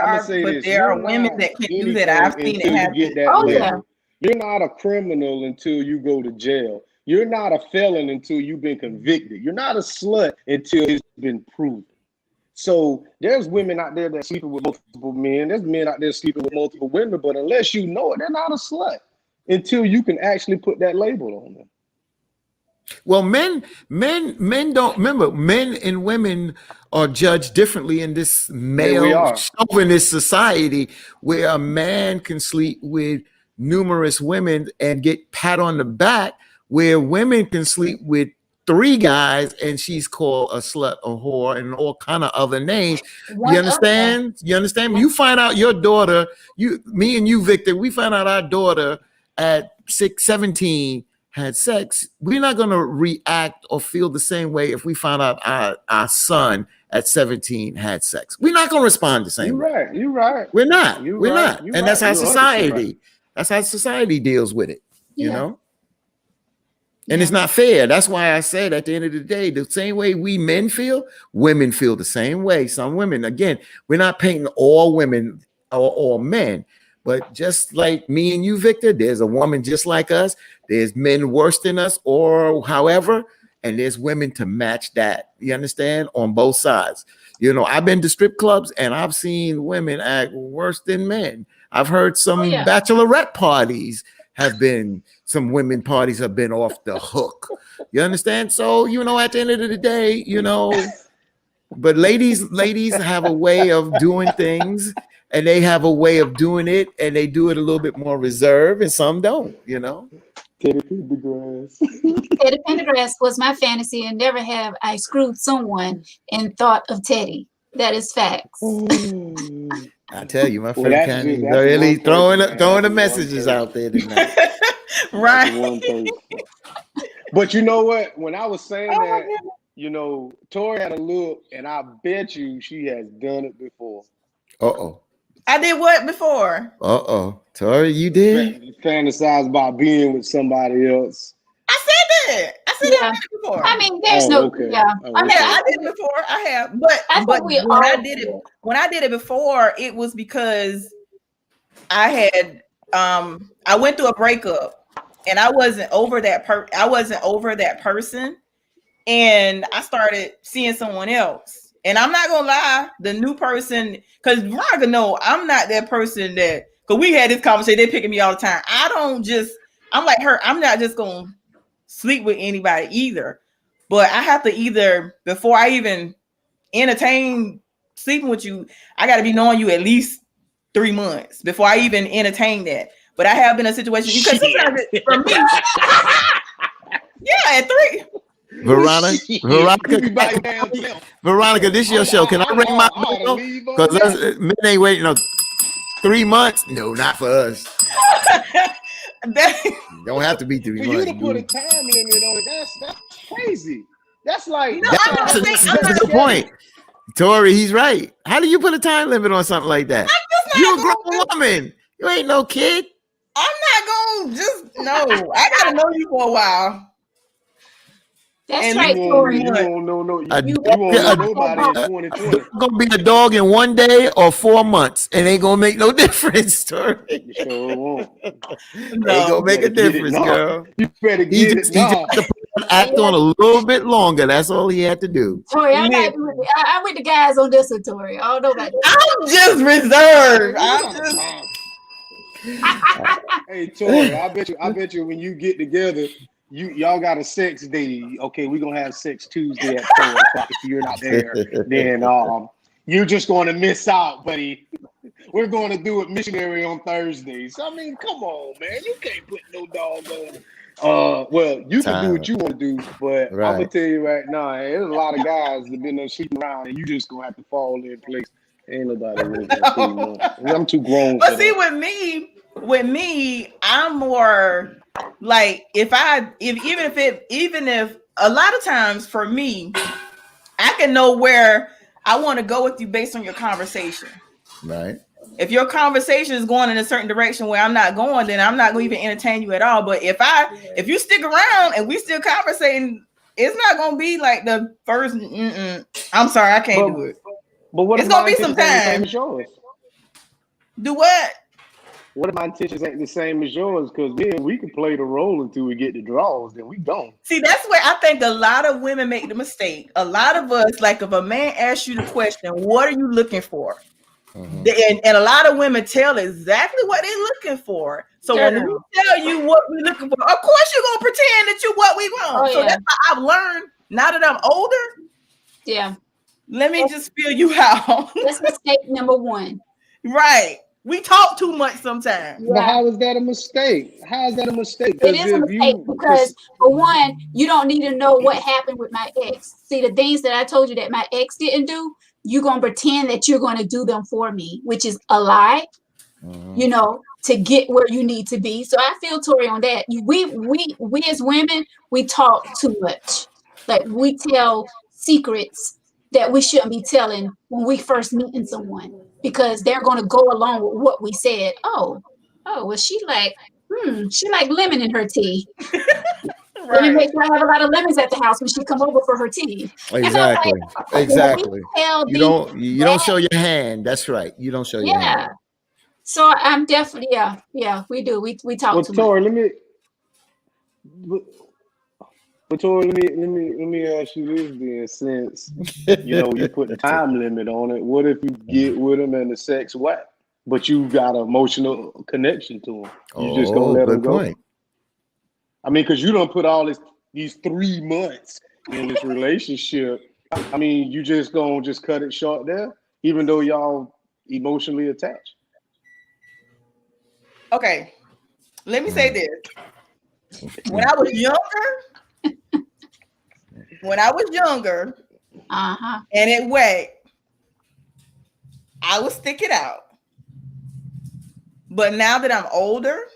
are women that can do that. I've seen it happen. Oh yeah. You're not a criminal until you go to jail. You're not a felon until you've been convicted. You're not a slut until it's been proven. So there's women out there that sleeping with multiple men. There's men out there sleeping with multiple women, but unless you know it, they're not a slut until you can actually put that label on them. Well, men don't remember. Men and women are judged differently in this male chauvinist society, where a man can sleep with numerous women and get pat on the back, where women can sleep with 3 guys and she's called a slut, a whore, and all kind of other names. You understand? You understand? You find out your daughter, me and you, Victor, we find out our daughter at 17 had sex. We're not going to react or feel the same way if we find out our son at 17 had sex. We're not going to respond the same way. You're right. We're not. And that's how society, that's how society deals with it, you know? And it's not fair. That's why I said at the end of the day, the same way we men feel, women feel the same way. Some women, again, we're not painting all women or all men, but just like me and you, Victor, there's a woman just like us. There's men worse than us or however, and there's women to match that. You understand? On both sides. I've been to strip clubs and I've seen women act worse than men. I've heard some bachelorette parties some women parties have been off the hook. You understand? So, at the end of the day, but ladies have a way of doing things, and they have a way of doing it, and they do it a little bit more reserved, and some don't, Teddy Pendergrass. Teddy Pendergrass was my fantasy, and never have I screwed someone and thought of Teddy. That is facts. I tell you, my friend Connie is really throwing the messages out there tonight. Right. But you know what? When I was saying Oh my that, goodness. you know, Tori had a look, and I bet you she has done it before. Uh-oh. I did what before? Uh-oh. Tori, you did? Fantasize about being with somebody else. I said that. I said Yeah. I did it before. I mean, there's Oh, no, okay. yeah. Oh, I mean, Yeah, okay. I did it before. I have, but I think we when I all did it, do. when I did it before, it was because I had I went through a breakup, and I wasn't over that person, and I started seeing someone else. And I'm not gonna lie, the new person, because Veronica know I'm not that person that, because we had this conversation, they picking me all the time. I'm like her, I'm not just gonna sleep with anybody either. But I have to either, before I even entertain sleeping with you, I gotta be knowing you at least 3 months before I even entertain that. But I have been in a situation because sometimes for me, yeah, at 3. Veronica, Veronica, this is your show. Can I ring my bell? Because men ain't waiting no 3 months. No, not for us. Don't have to be 3 For months. you to put a time limit on it, that's crazy. That's like No, That's a good point. Tori, he's right. How do you put a time limit on something like that? You a grown woman. You ain't no kid. I'm not gonna just no. I gotta know you for a while. That's And right, you Tori. won't know nobody in A 2020. gonna be a dog in 1 day or 4 months, and ain't gonna make no difference, Tori. You sure won't. Ain't gonna make a difference, girl. You better He get just it now. had to act on a little bit longer. That's all he had to do. Tori, I'm with the guys on this one, Tori. I don't know about this. I'm just reserved. Hey Tori, I bet you when you get together, y'all got a sex day. Okay, we're gonna have sex Tuesday at 4 o'clock. If you're not there, then you're just gonna miss out, buddy. We're gonna do it missionary on Thursdays. I mean, come on, man. You can't put no dog on. Well, you can do what you want to do, but I'm gonna tell you right now, there's a lot of guys that been there sleeping around, and you just gonna have to fall in place. Ain't nobody waiting for 3 months. I'm too grown. But see, with me, I'm more like even if a lot of times for me, I can know where I want to go with you based on your conversation. Right. If your conversation is going in a certain direction where I'm not going, then I'm not going to even entertain you at all. But if you stick around and we still conversating, it's not going to be like the first. I'm sorry, I can't do it. But what it's going to be some time. Do what? What if my intentions ain't the same as yours? Because then we can play the role until we get the draws, then we gone. See, that's where I think a lot of women make the mistake. A lot of us, like if a man asks you the question, what are you looking for? Mm-hmm. And a lot of women tell exactly what they're looking for. So when we tell you what we're looking for, of course you're going to pretend that you're what we want. So that's how I've learned, now that I'm older. Yeah. Let me just feel you out. That's mistake number 1. Right. We talk too much sometimes. Yeah. But how is that a mistake? How is that a mistake? It is a mistake because, for one, you don't need to know what happened with my ex. See, the things that I told you that my ex didn't do, you're going to pretend that you're going to do them for me, which is a lie, you know, to get where you need to be. So I feel Tori on that. We as women, we talk too much. Like we tell secrets that we shouldn't be telling when we first meeting someone, because they're going to go along with what we said. Oh, well, she like lemon in her tea. Let me make sure I have a lot of lemons at the house when she come over for her tea. Exactly. Exactly. You don't show your hand. That's right. You don't show your hand. So I'm definitely we do. We talk too Tori, much. Tori, let me ask you this then, since you put the time limit on it. What if you get with them and the sex whack, but you got an emotional connection to them? You just gonna let them go? Point. I mean, because you don't put all these 3 months in this relationship. I mean, you just gonna cut it short there, even though y'all emotionally attached. Okay, let me say this. When I was younger, and it whacked, I would stick it out. But now that I'm older,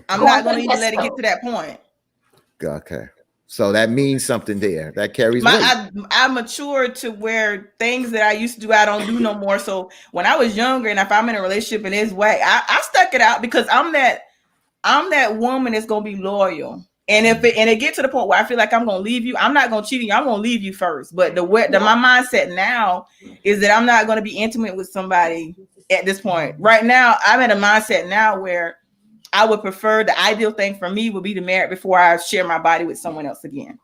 I'm not going to even let it get to that point. Okay. So that means something there. That carries weight. I matured to where things that I used to do, I don't do no more. So when I was younger, and if I'm in a relationship and it's whack, I stuck it out because I'm that woman that's gonna be loyal. And if it get to the point where I feel like I'm gonna leave you, I'm not gonna cheat on you. I'm gonna leave you first. But my mindset now is that I'm not gonna be intimate with somebody at this point. Right now, I'm in a mindset now where I would prefer, the ideal thing for me would be to marry before I share my body with someone else again.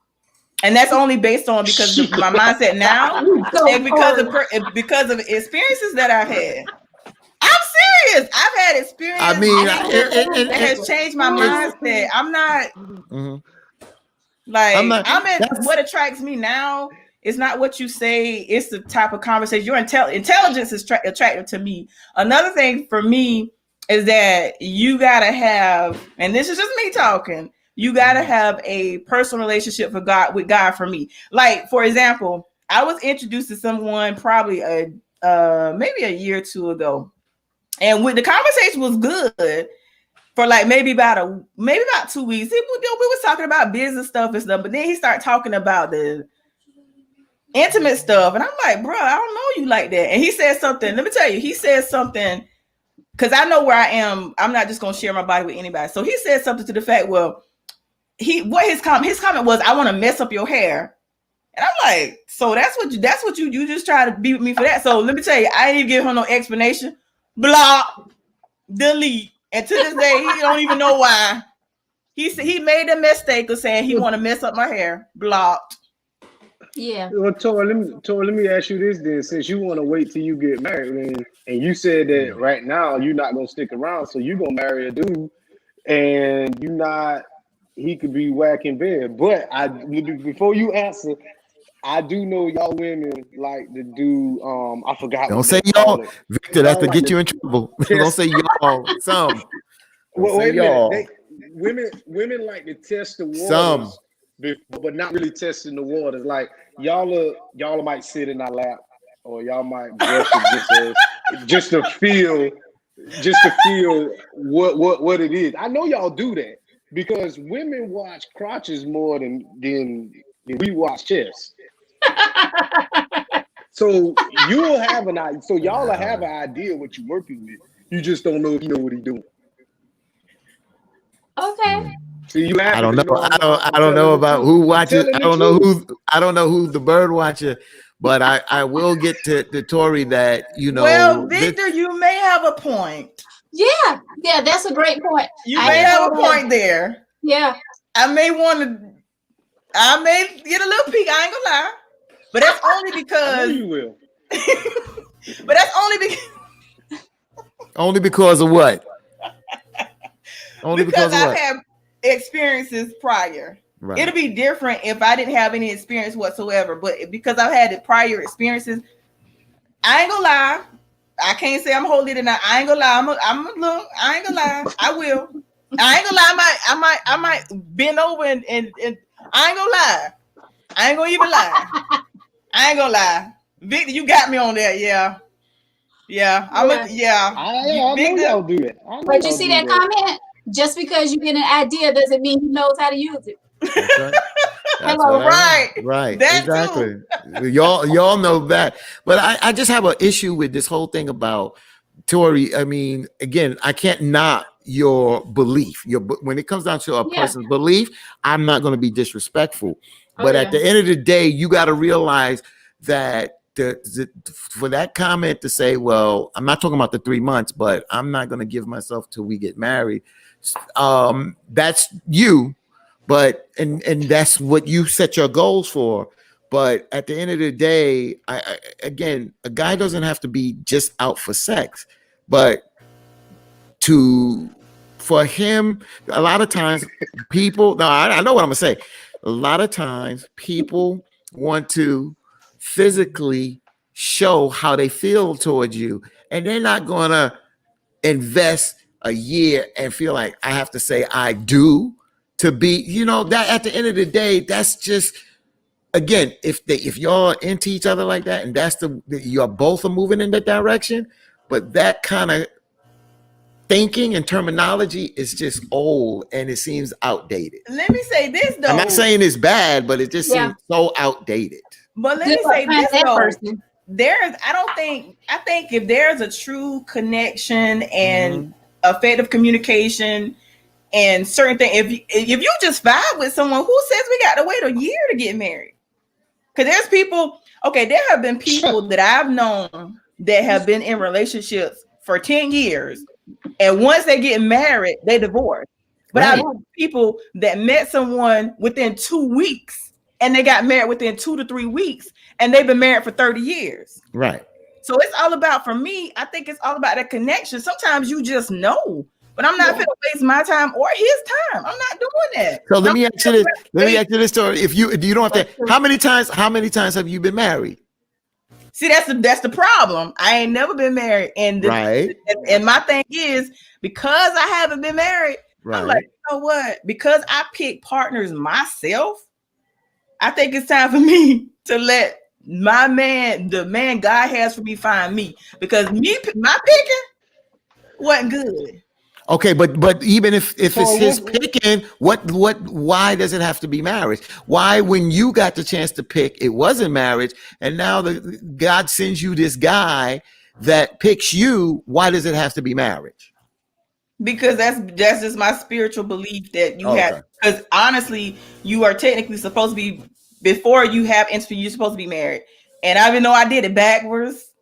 And that's only based on because of my mindset now and because of experiences that I've had. I'm serious. I've had experience. I mean, that has changed my mindset. I'm not what attracts me now is not what you say. It's the type of conversation. Your intelligence is attractive to me. Another thing for me is that you gotta have, and this is just me talking, you gotta have a personal relationship with God for me. Like, for example, I was introduced to someone probably maybe a year or two ago. And the conversation was good for like maybe about 2 weeks. We was talking about business stuff and stuff, but then he started talking about the intimate stuff. And I'm like, bro, I don't know you like that. And he said something, let me tell you, he said something, because I know where I am. I'm not just gonna share my body with anybody. So he said something to the fact, well, his comment was, I want to mess up your hair. And I'm like, so that's what you just try to be with me for that. So let me tell you, I didn't even give him no explanation. Block, delete. And to this day, he don't even know why. He made a mistake of saying he want to mess up my hair. Blocked. Yeah. Well, Tori, let me ask you this then. Since you want to wait till you get married, and you said that right now you're not gonna stick around, so you're gonna marry a dude, and he could be whack in bed. But before you answer, I do know y'all women like to do. I forgot. Don't say y'all, Victor. That's to get you in trouble. Don't say y'all. Some. Wait a minute. Women like to test the waters. Some. But not really testing the waters. Like y'all might sit in our lap, or y'all might brush it just to feel what it is. I know y'all do that because women watch crotches more than we watch chests. So you'll have an idea. So y'all will have an idea what you're working with. You just don't know if you know what he's doing. Okay. See, I don't know. I don't know about who watches. I don't know who's the bird watcher, but I will get to Tori that, you know. Well, Victor, you may have a point. Yeah, that's a great point. You may have a point there. Yeah. I may get a little peek. I ain't gonna lie, but that's only because I know you will. But that's only because of what? Only because I've of what? had experiences prior. Right. It'll be different if I didn't have any experience whatsoever. But because I've had the prior experiences, I ain't gonna lie. I can't say I'm holy tonight. I ain't gonna lie. I ain't gonna lie. I will. I ain't gonna lie. I might bend over and I ain't gonna lie. I ain't gonna even lie. I ain't gonna lie. Victor, you got me on that. Yeah. I know y'all do that. But you see that comment? Just because you get an idea doesn't mean he knows how to use it. That's right. Hello, right. That Exactly. Y'all know that. But I just have an issue with this whole thing about Tori. I mean, again, I can't knock your belief. When it comes down to a person's belief, I'm not going to be disrespectful. But at the end of the day, you got to realize that for that comment to say, well, I'm not talking about the 3 months, but I'm not going to give myself till we get married. That's you, but and that's what you set your goals for. But at the end of the day, again, a guy doesn't have to be just out for sex, but for him, a lot of times I know what I'm gonna say. A lot of times people want to physically show how they feel towards you, and they're not gonna invest a year and feel like I have to say I do to be, that at the end of the day, that's just, again, if y'all into each other like that, and that's you're both are moving in that direction, but that kind of thinking and terminology is just old and it seems outdated. Let me say this though. I'm not saying it's bad, but it just seems so outdated. But let Good me luck say finding this that though. person. I think if there's a true connection and effective communication and certain things, if you just vibe with someone, who says we got to wait a year to get married? Because there's people, there have been people that I've known that have been in relationships for 10 years. And once they get married, they divorce. But I've known people that met someone within 2 weeks and they got married within 2 to 3 weeks and they've been married for 30 years. Right. So it's all about, for me, I think it's all about that connection. Sometimes you just know, but I'm not going to waste my time or his time. I'm not doing that. So let me ask you this story. If you don't have to, how many times have you been married? See, that's the problem. I ain't never been married. And and my thing is, because I haven't been married, I'm like, you know what? Because I pick partners myself, I think it's time for me to let my man, the man God has for me, find me. Because my picking wasn't good. Okay, but even if it's his picking, why does it have to be marriage? Why, when you got the chance to pick, it wasn't marriage, and now God sends you this guy that picks you? Why does it have to be marriage? Because that's just my spiritual belief that you have. Because honestly, you are technically supposed to be, before you have intimacy, you're supposed to be married. And even though I did it backwards,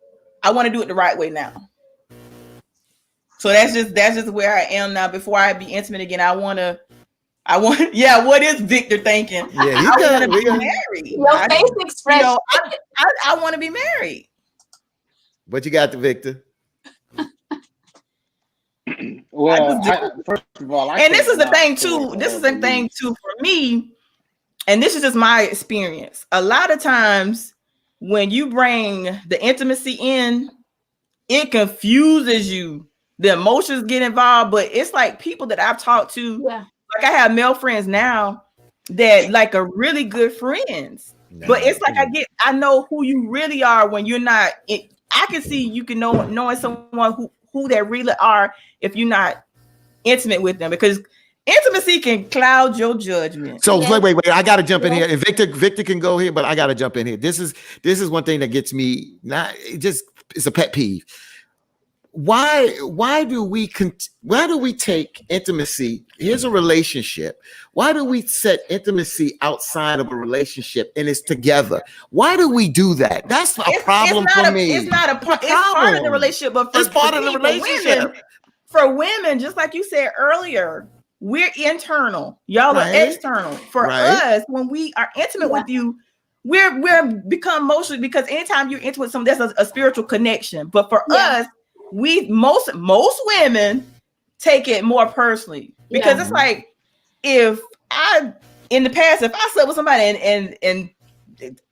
I want to do it the right way now. So that's just where I am now. Before I be intimate again, I want. Yeah, what is Victor thinking? Yeah, I want to be married. Your face expression. I want to be married. What you got, Victor? Well, first of all, and this is the thing too. This is the thing too for me, and this is just my experience. A lot of times, when you bring the intimacy in, it confuses you. The emotions get involved, but it's like people that I've talked to, like I have male friends now that like are really good friends. But it's like I know who you really are when you're not. I can see you can knowing someone who they really are if you're not intimate with them, because intimacy can cloud your judgment. So wait, I gotta jump in here. And Victor can go here, but I gotta jump in here. This is one thing that gets me, it's a pet peeve. Why do we take intimacy? Here's a relationship. Why do we set intimacy outside of a relationship and it's together? Why do we do that? That's a problem for me. It's not a part. It's part of the relationship, but it's part of the relationship. For women, just like you said earlier, we're internal. Y'all are external. For us, when we are intimate with you, we're become emotionally, because anytime you're intimate with someone, that's a spiritual connection. But for us, most women take it more personally, because it's like, if I in the past, if I slept with somebody and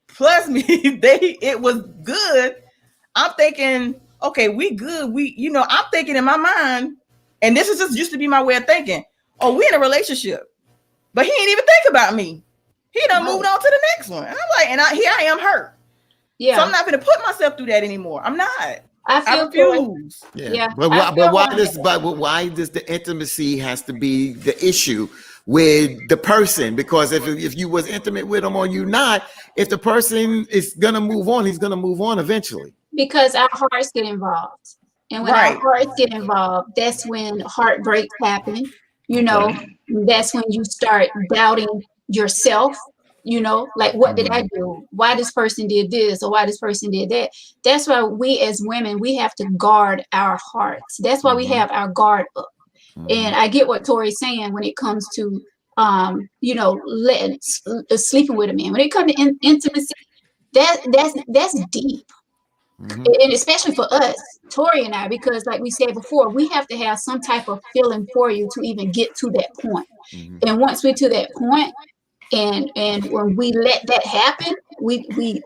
plus me, it was good, I'm thinking, okay, we good. I'm thinking in my mind, and this is just used to be my way of thinking. Oh, we in a relationship, but he ain't even think about me. He done moved on to the next one. And I'm like, here I am hurt. Yeah. So I'm not going to put myself through that anymore. I'm not. I refuse. But why does the intimacy has to be the issue with the person? Because if you was intimate with them or you not, if the person is gonna move on, he's gonna move on eventually. Because our hearts get involved, and when our hearts get involved, that's when heartbreaks happen. That's when you start doubting yourself. Like, what did I do? Why this person did this, or why this person did that? That's why we as women, we have to guard our hearts. That's why we have our guard up. And I get what Tori's saying when it comes to, sleeping with a man. When it comes to intimacy, that's deep. And especially for us, Tori and I, because like we said before, we have to have some type of feeling for you to even get to that point. And once we're to that point, and when we let that happen, the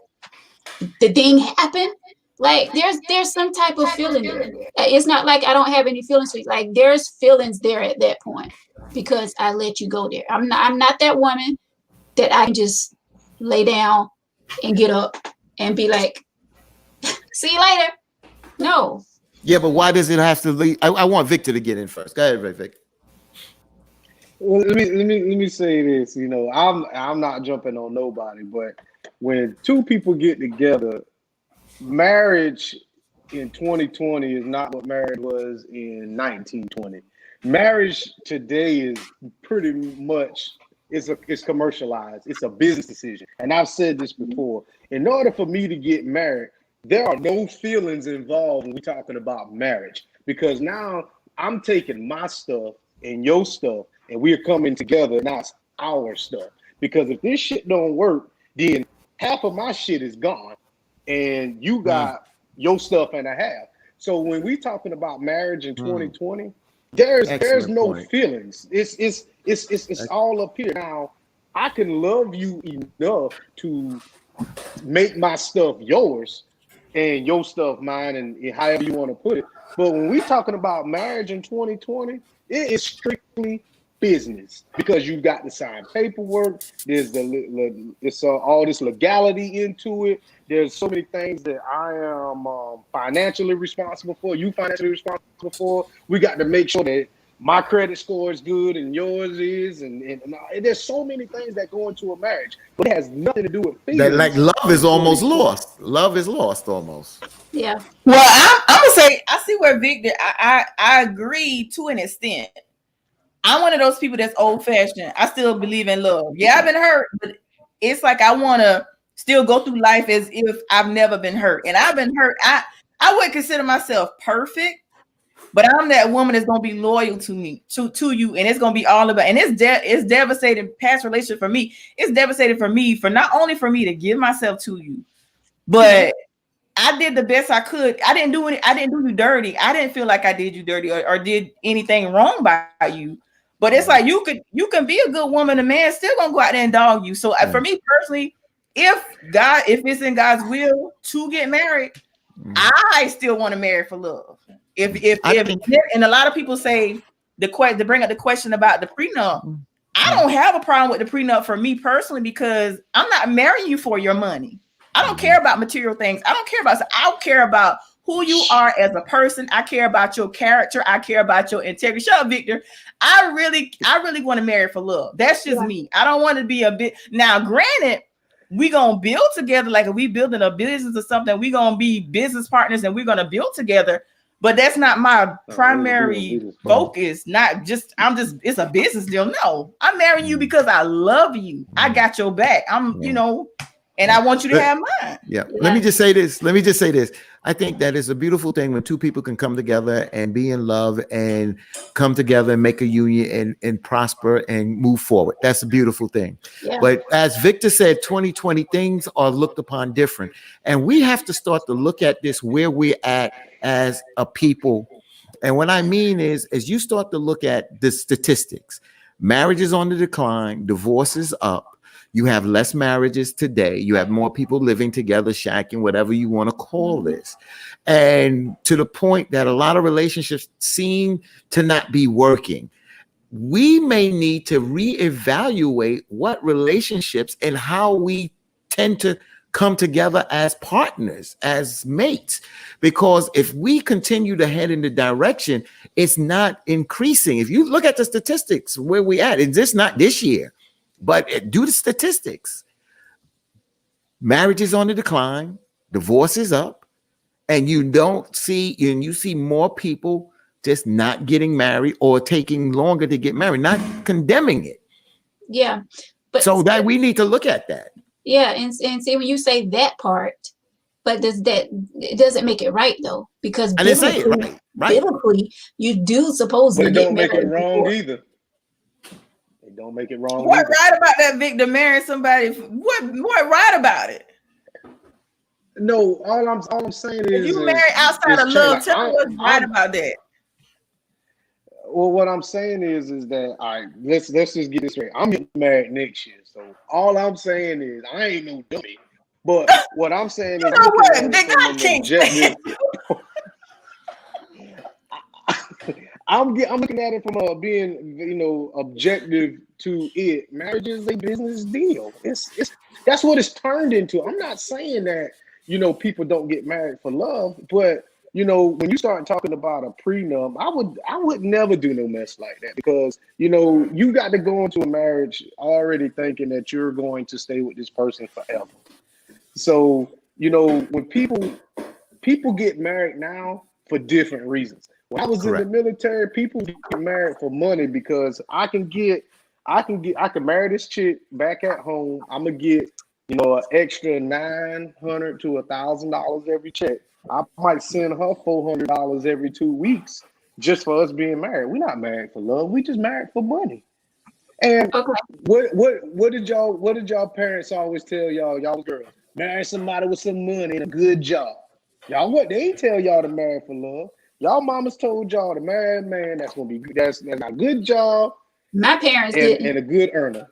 thing happen, like there's some type of feeling there. It's not like I don't have any feelings for you. Like, there's feelings there at that point, because I let you go there. I'm not that woman that I can just lay down and get up and be like, see you later. No, Yeah, but why does it have to lead? I want Victor to get in first. Go ahead, Victor. Well, let me say this. You know, I'm not jumping on nobody, but when two people get together, marriage in 2020 is not what marriage was in 1920. Marriage today is pretty much it's commercialized. It's a business decision. And I've said this before. In order for me to get married, there are no feelings involved when we're talking about marriage because now I'm taking my stuff and your stuff and we're coming together. Now it's our stuff. Because if this shit don't work, then half of my shit is gone and you got your stuff and a half. So when we talking about marriage in 2020, there's no feelings. It's all up here. Now I can love you enough to make my stuff yours and your stuff mine and however you want to put it. But when we talking about marriage in 2020, it is strictly business because you got to sign paperwork. There's it's all this legality into it. There's so many things that I am financially responsible for. You financially responsible for. We got to make sure that my credit score is good and yours is, and there's so many things that go into a marriage, but it has nothing to do with feelings. That, like, love is almost lost. Love is lost almost. Yeah. Well, I'm gonna say I see where Victor. I agree to an extent. I'm one of those people that's old fashioned. I still believe in love. Yeah, I've been hurt, but it's like I want to still go through life as if I've never been hurt. And I've been hurt. I wouldn't consider myself perfect, but I'm that woman that's gonna be loyal to me, to you, and it's gonna be all about. And it's devastating. Past relationship for me, it's devastating for me for not only for me to give myself to you, but I did the best I could. I didn't do you dirty. I didn't feel like I did you dirty or did anything wrong by you. But it's like you can be a good woman, a man still gonna go out there and dog you. So for me personally, if it's in God's will to get married, I still want to marry for love. And a lot of people say to bring up the question about the prenup, I don't have a problem with the prenup for me personally because I'm not marrying you for your money. I don't care about material things. I don't care about who you are as a person. I care about your character. I care about your integrity. Shut up, Victor. I really want to marry for love. That's just me. I don't want to be a bit. Now, granted, we gonna build together. Like if we building a business or something, we gonna be business partners and we're gonna build together. But that's not my primary focus. It's a business deal. No, I'm marrying you because I love you. I got your back. And I want you to have mine. Yeah. Let me just say this. I think that is a beautiful thing when two people can come together and be in love and come together and make a union and prosper and move forward. That's a beautiful thing. Yeah. But as Victor said, 2020 things are looked upon different. And we have to start to look at this where we're at as a people. And what I mean is, as you start to look at the statistics, marriage is on the decline, divorce is up. You have less marriages today. You have more people living together, shacking, whatever you want to call this. And to the point that a lot of relationships seem to not be working. We may need to reevaluate what relationships and how we tend to come together as partners, as mates. Because if we continue to head in the direction, it's not increasing. If you look at the statistics where we at, it's just not this year. But due to statistics, marriage is on the decline, divorce is up, and you see more people just not getting married or taking longer to get married, not condemning it. Yeah. But so that we need to look at that. Yeah, and see when you say that part, but it doesn't make it right though, because I didn't say it right. Biblically, you do supposedly get married. But it don't make it wrong either. Don't make it wrong. What right about that Victor marrying somebody? What right about it? No, all I'm saying is if you marry outside of love, tell me what's right about that. Well, what I'm saying is that let's just get this straight. I'm getting married next year, so all I'm saying is I ain't no dummy. But what I'm saying is, I'm looking at it from being objective to it. Marriage is a business deal. That's what it's turned into. I'm not saying that people don't get married for love, but you know, when you start talking about a prenup, I would never do no mess like that, because you know you got to go into a marriage already thinking that you're going to stay with this person forever. So you know when people get married now for different reasons. When I was in the Correct. military, people get married for money, because I can marry this chick back at home. I'm gonna get, you know, an extra $900 to $1,000 every check. I might send her $400 every 2 weeks just for us being married. We're not married for love. We just married for money. And Okay. what did y'all parents always tell y'all girls? Marry somebody with some money and a good job. Y'all what they ain't tell y'all to marry for love. Y'all mamas told y'all to marry a man that's gonna be that's a good job My parents didn't. and a good earner.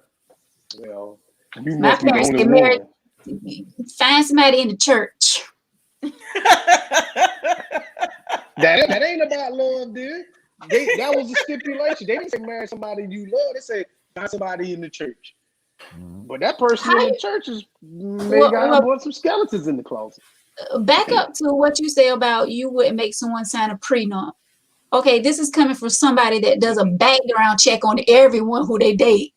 Well, you My must be the parents only get married. one. Find somebody in the church. That ain't about love, dude. That was a stipulation. They didn't say marry somebody you love. They said find somebody in the church. But that person in the church is may got some skeletons in the closet. Back up to what you say about you wouldn't make someone sign a prenup. Okay, this is coming from somebody that does a background check on everyone who they date.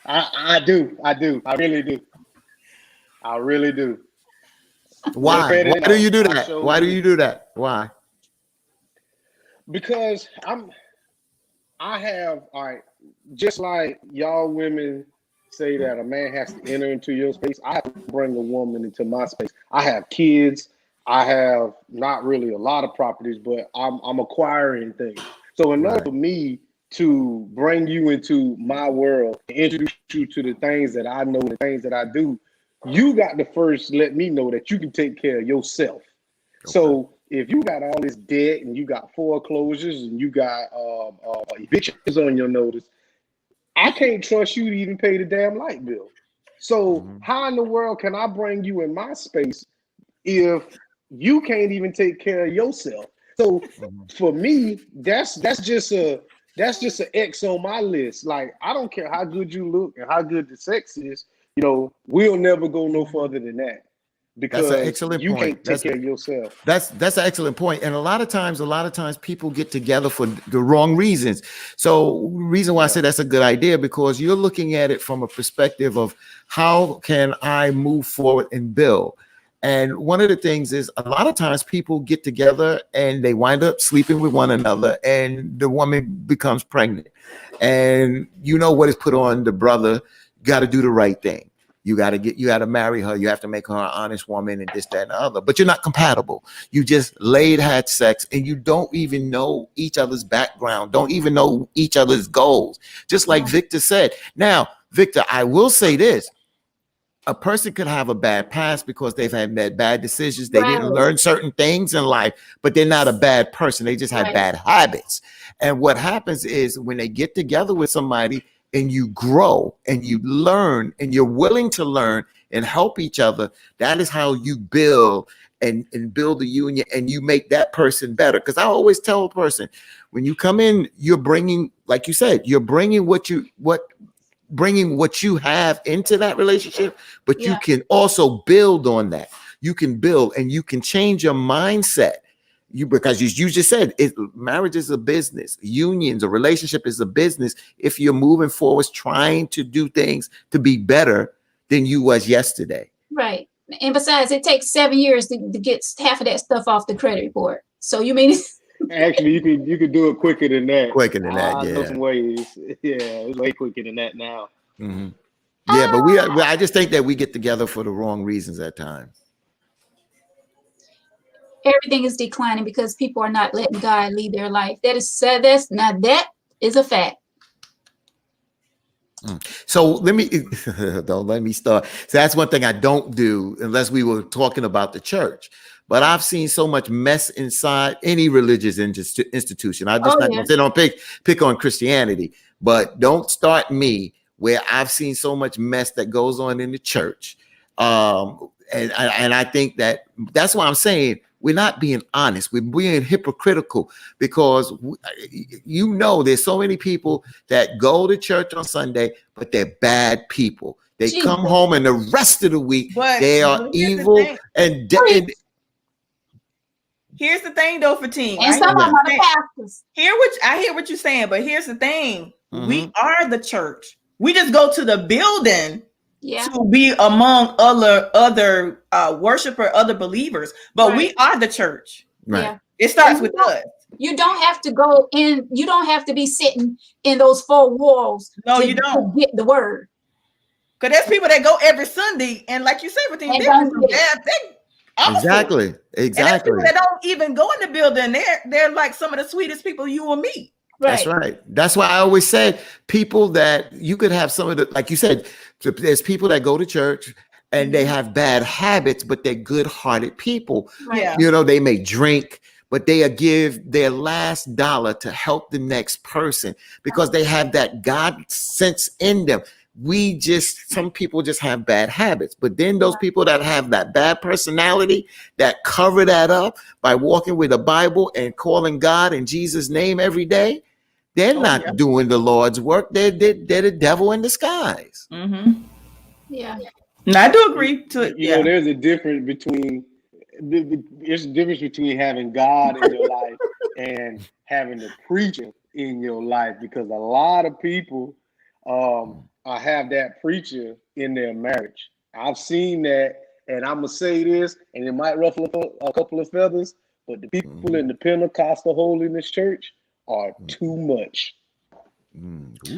I do. I really do. I really do. Why? Why do you do that? Why do you do that? Why? Because just like y'all women say that a man has to enter into your space, I have to bring a woman into my space. I have kids. I have not really a lot of properties, but I'm acquiring things. So in order for me to bring you into my world, introduce you to the things that I know, the things that I do, you got to first let me know that you can take care of yourself. Okay. So if you got all this debt and you got foreclosures and you got evictions on your notice, I can't trust you to even pay the damn light bill. So how in the world can I bring you in my space if you can't even take care of yourself? So for me, that's just an X on my list. Like, I don't care how good you look and how good the sex is, you know, we'll never go no further than that. Because that's an excellent you point. Can't take care of yourself. That's an excellent point. And a lot of times people get together for the wrong reasons. So reason why I say that's a good idea, because you're looking at it from a perspective of how can I move forward and build. And one of the things is a lot of times people get together and they wind up sleeping with one another and the woman becomes pregnant. And you know what is put on the brother, got to do the right thing. You got to marry her. You have to make her an honest woman and this, that, and the other. But you're not compatible. You just had sex and you don't even know each other's background, don't even know each other's goals. Just like Victor said. Now, Victor, I will say this. A person could have a bad past because they've had bad decisions. They didn't learn certain things in life, but they're not a bad person. They just have bad habits. And what happens is when they get together with somebody, and you grow and you learn and you're willing to learn and help each other, that is how you build and build a union, and you make that person better. Because I always tell a person, when you come in, you're bringing, like you said, you're bringing what you have into that relationship, but you can also build on that. You can build and you can change your mindset. Because you just said marriage is a business, unions, a relationship is a business. If you're moving forward, trying to do things to be better than you was yesterday. Right. And besides, it takes 7 years to get half of that stuff off the credit report. So you mean actually you could do it quicker than that. Yeah. Know some ways. Yeah, it's way quicker than that now. Mm-hmm. Yeah, but I just think that we get together for the wrong reasons at times. Everything is declining because people are not letting God lead their life. That is a fact. So don't let me start. So that's one thing I don't do unless we were talking about the church. But I've seen so much mess inside any religious institution. I'm just not going to say don't pick on Christianity, but don't start me where I've seen so much mess that goes on in the church. And I think that's why I'm saying we're not being honest. We're being hypocritical because there's so many people that go to church on Sunday, but they're bad people. They come home and the rest of the week they are evil and Here's the thing, though, Fatim. And some of them are the pastors. I hear what you're saying, but here's the thing: we Mm-hmm. are the church. We just go to the building Yeah. to be among other worshiper, other believers, but we are the church. Right. Yeah. It starts with us. You don't have to go in. You don't have to be sitting in those four walls. No, to, you don't. to get the word. Because there's people that go every Sunday, and like you said, with these Exactly. And there's people that don't even go in the building. They're like some of the sweetest people you will meet. Right. That's right. That's why I always said people that you could have some of the, like you said, there's people that go to church and they have bad habits, but they're good-hearted people. Right. Yeah. You know, they may drink, but they give their last dollar to help the next person because they have that God sense in them. Some people just have bad habits, but then those people that have that bad personality that cover that up by walking with a Bible and calling God in Jesus' name every day, they're not doing the Lord's work. They're the devil in disguise. Mm-hmm. Yeah. And I do agree to it. You know, there's a difference between having God in your life and having the preacher in your life, because a lot of people have that preacher in their marriage. I've seen that, and I'm gonna say this, and it might ruffle a couple of feathers, but the people in the Pentecostal Holiness Church are too much.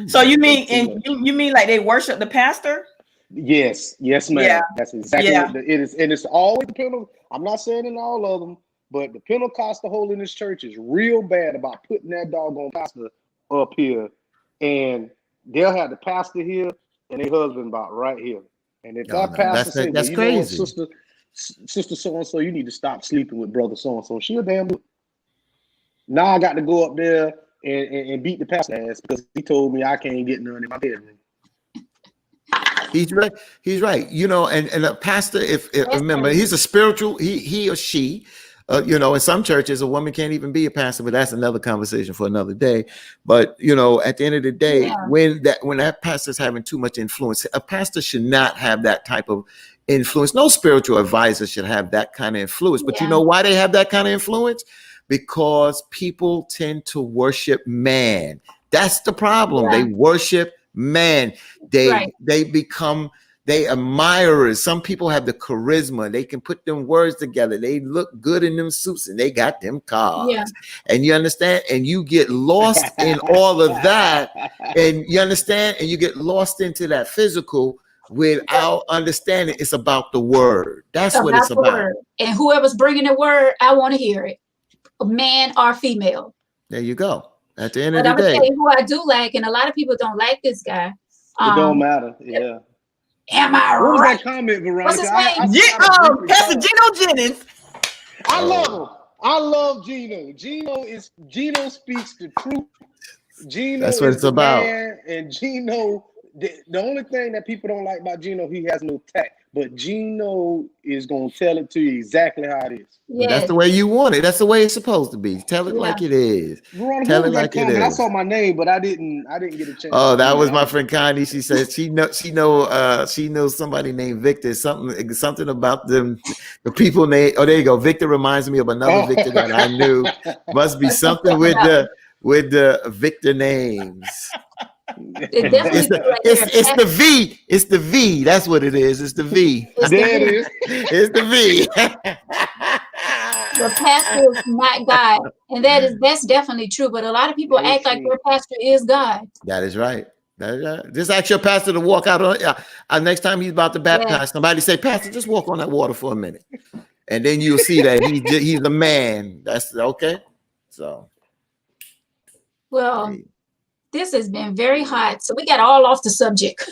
So you mean you mean like they worship the pastor? Yes, ma'am. Yeah. That's exactly what it is, and it's always the I'm not saying in all of them, but the Pentecostal Holiness Church is real bad about putting that doggone pastor up here, and they'll have the pastor here and their husband about right here. And if that pastor says, that's crazy. Sister so-and-so, you need to stop sleeping with brother so-and-so, she'll damn do it. Now I got to go up there and beat the pastor ass because he told me I can't get none in my bedroom. He's right. He's right. You know, and a pastor, if remember, he's a spiritual, he or she, you know, in some churches, a woman can't even be a pastor, but that's another conversation for another day. But, you know, at the end of the day, when that pastor's having too much influence, a pastor should not have that type of influence. No spiritual advisor should have that kind of influence. But you know why they have that kind of influence? Because people tend to worship man. That's the problem. They worship man. They become admirers. Some people have the charisma. They can put them words together. They look good in them suits and they got them cars. Yeah. And you understand? And you get lost in all of that. And you understand? And you get lost into that physical without understanding it's about the word. That's what it's about. Word. And whoever's bringing the word, I want to hear it. Man or female. There you go. At the end of the day. But I'm going to tell you who I do like, and a lot of people don't like this guy. It don't matter. Yeah. Am I what right? Was that comment, Veronica? What's his name? Pastor Gino Jennings. I love him. I love Gino. Gino speaks the truth. Gino That's what it's about. Man, and Gino, the only thing that people don't like about Gino, he has no tact. But Gino is gonna tell it to you exactly how it is. Yes. That's the way you want it. That's the way it's supposed to be. Tell it like it is. Veronica, tell it like it is. I saw my name, but I didn't get a chance. Oh, that was my friend Connie. She said she knows somebody named Victor. Something about them. The people name. Oh, there you go. Victor reminds me of another Victor that I knew. Must be something with the Victor names. It's the V. It's the V. That's what it is. It's the V. There it is. It's the V. The pastor is not God, and that's definitely true. But a lot of people act like their pastor is God. That is right. Just ask your pastor to walk out on next time he's about to baptize somebody. Say, Pastor, just walk on that water for a minute, and then you'll see that he's a man. That's okay. So, well. This has been very hot, so we got all off the subject.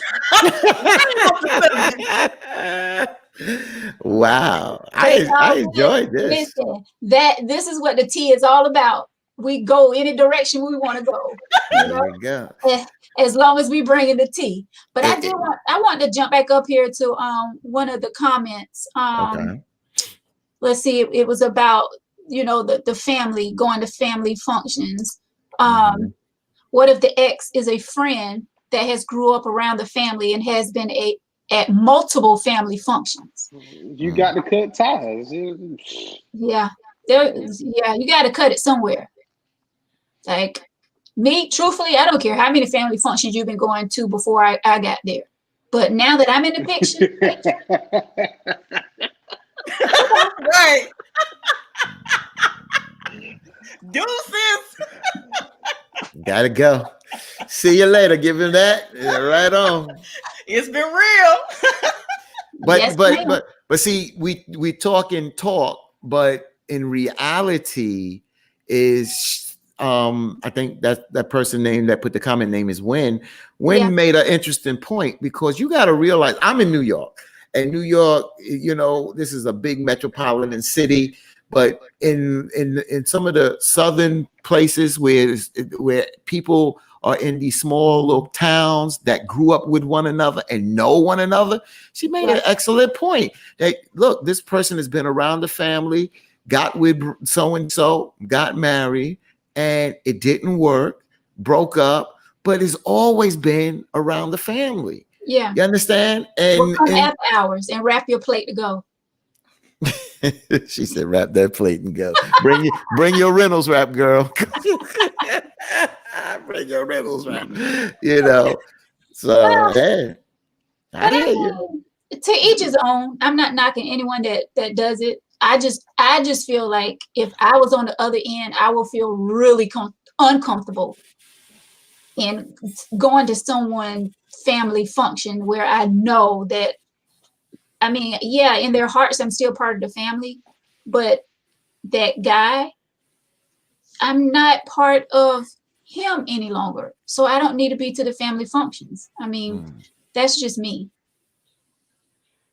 Wow, I enjoyed this. Listen, this is what the tea is all about. We go any direction we want to go. You know? As long as we bring in the tea. But I want to jump back up here to one of the comments. Let's see, it was about the family going to family functions. What if the ex is a friend that has grew up around the family and has been at multiple family functions? You got to cut ties. Yeah. Yeah, you got to cut it somewhere. Like me, truthfully, I don't care how many family functions you've been going to before I got there. But now that I'm in the picture, Right. Deuces. Gotta go. See you later. Give him that. Yeah, right on. It's been real. But yes, but ma'am. but see, we talk and talk, but in reality, is I think that person name that put the comment name is Win. Win Yeah. made an interesting point, because you got to realize I'm in New York, and New York, you know, this is a big metropolitan city. But in some of the southern places where people are in these small little towns that grew up with one another and know one another, she made an excellent point. That look, this person has been around the family, got with so and so, got married, and it didn't work, broke up, but it's always been around the family. Yeah. You understand? We'll come And after hours and wrap your plate to go. she said, "Wrap that plate and go. Bring your Reynolds wrap, girl. Bring your Reynolds wrap. You know." So Well, hey, I But I hear you. mean, to each his own. I'm not knocking anyone that does it. I just feel like if I was on the other end, I will feel really uncomfortable in going to someone's family function where I know that. I mean, yeah, in their hearts, I'm still part of the family, but that guy, I'm not part of him any longer. So I don't need to be to the family functions. I mean, that's just me.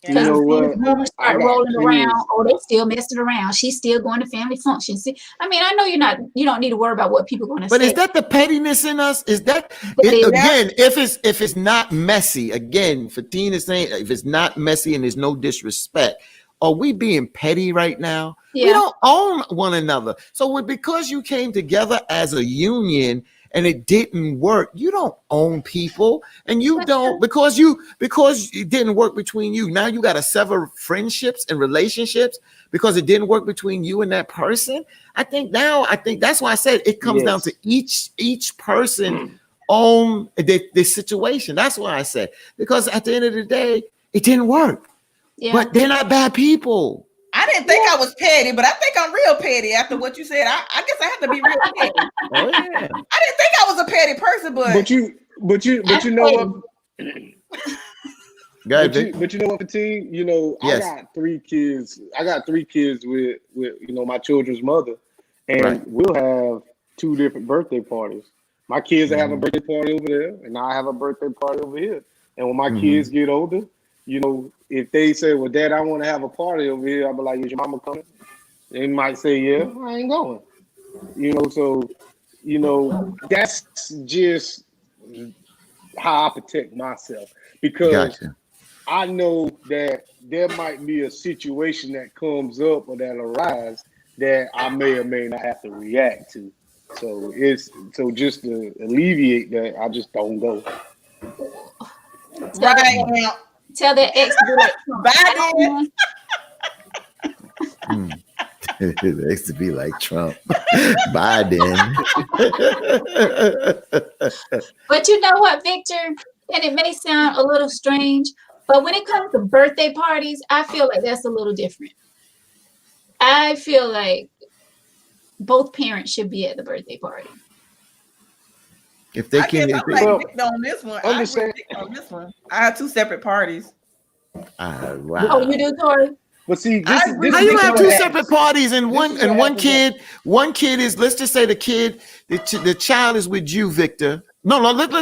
You know what? Rumors I start got rolling around. kids. Oh, they still messing around. She's still going to family functions. See, I mean, I know you don't need to worry about what people are going to say. But is that the pettiness in us? Is that is. again? If it's not messy, again, Fatina is saying, if it's not messy and there's no disrespect, are we being petty right now? Yeah. We don't own one another. So because you came together as a union and it didn't work, you don't own people, and you don't because it didn't work between you. Now you got to sever friendships and relationships because it didn't work between you and that person. I think that's why I said it comes down to each person own the situation. That's why I said, because at the end of the day, it didn't work. Yeah. But they're not bad people. I didn't think I was petty, but I think I'm real petty after what you said. I guess I have to be real petty. Oh yeah. I didn't think I was a petty person, But you know what? But you know what, Fatine? You know, yes. I got 3 kids. I got 3 kids with you know, my children's mother, and we'll have 2 different birthday parties. My kids will have a birthday party over there, and I have a birthday party over here. And when my kids get older, you know, if they say, "Well, Dad, I want to have a party over here," I'll be like, "Is your mama coming?" They might say, "Yeah." I ain't going. You know, so you know, that's just how I protect myself, because I know that there might be a situation that comes up or that arises that I may or may not have to react to. So just to alleviate that, I just don't go. Right. Tell that ex to be like, Biden. It used to be like Trump. Biden. But you know what, Victor? And it may sound a little strange, but when it comes to birthday parties, I feel like that's a little different. I feel like both parents should be at the birthday party. If they can, on this one, on this one, I have 2 separate parties. Wow. Oh, you do, Tori? But see, how you have 2 separate parties and one kid is, let's just say the child is with you, Victor. No, let's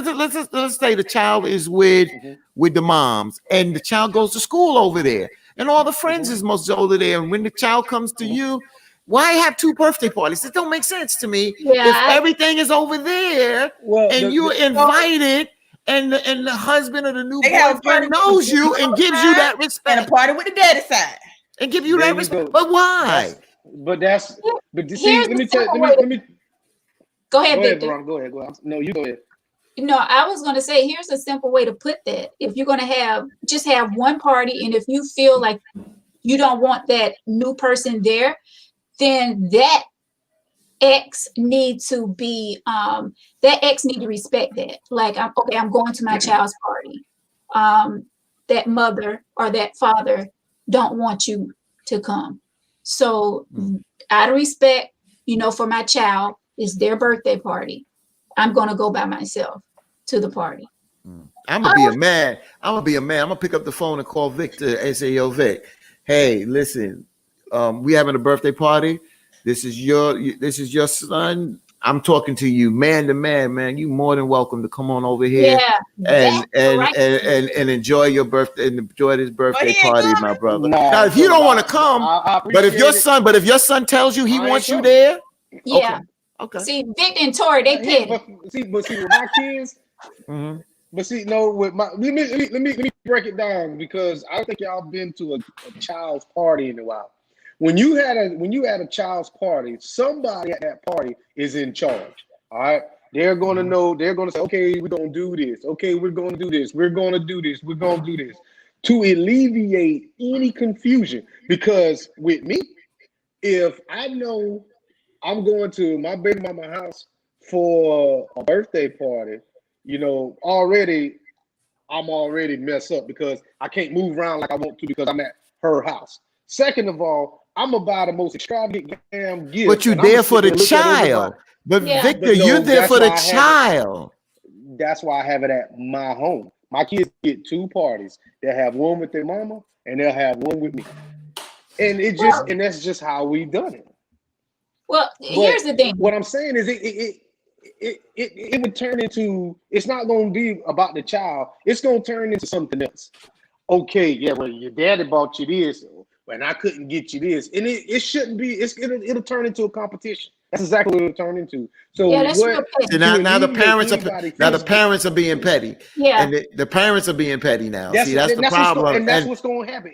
say the child is with the moms, and the child goes to school over there, and all the friends is most over there. And when the child comes to you, why have 2 birthday parties? It don't make sense to me. Yeah, if everything is over there and you're invited, and the husband of the new boyfriend knows you and gives you that respect, and a party with the daddy side, and give you that respect. But why? Let me go ahead, Victor. Veronica, go ahead. No, you go ahead. No, I was going to say, here's a simple way to put that. If you're going to just have one party, and if you feel like you don't want that new person there, then that ex need to be that ex need to respect that. Like, I'm going to my child's party. That mother or that father don't want you to come. So out of respect, for my child, it's their birthday party. I'm going to go by myself to the party. I'm gonna be a man. I'm gonna pick up the phone and call Victor and say, "Yo, Vic, hey, listen, we having a birthday party. This is your son. I'm talking to you, man to man. You more than welcome to come on over here and enjoy your birthday and enjoy this birthday party, my brother. Now, if you don't want to come, but if your son tells you he wants you there, okay. See, Victor and Tori, they petty. But see, with my kids. Mm-hmm. But see, no, with my let me break it down, because I don't think y'all been to a child's party in a while. When you had a child's party, somebody at that party is in charge. All right, they're gonna know. They're gonna say, "Okay, we're gonna do this. Okay, we're gonna do this. We're gonna do this. We're gonna do this," to alleviate any confusion. Because with me, if I know I'm going to my baby mama's house for a birthday party, I'm already messed up, because I can't move around like I want to, because I'm at her house. Second of all, I'm gonna buy the most extravagant damn gift. But you're there for the child. But Victor, you're there for the child. That's why I have it at my home. My kids get two parties. They'll have one with their mama, and they'll have one with me. And and that's just how we've done it. Well, here's the thing. What I'm saying is it would turn into, it's not going to be about the child. It's going to turn into something else. Okay, yeah, well, your daddy bought you this, and I couldn't get you this. And it shouldn't be, it'll turn into a competition. That's exactly what it'll turn into. So that's real petty. Now the parents are being petty. Yeah. And the parents are being petty now. That's the problem. And that's what's going to happen.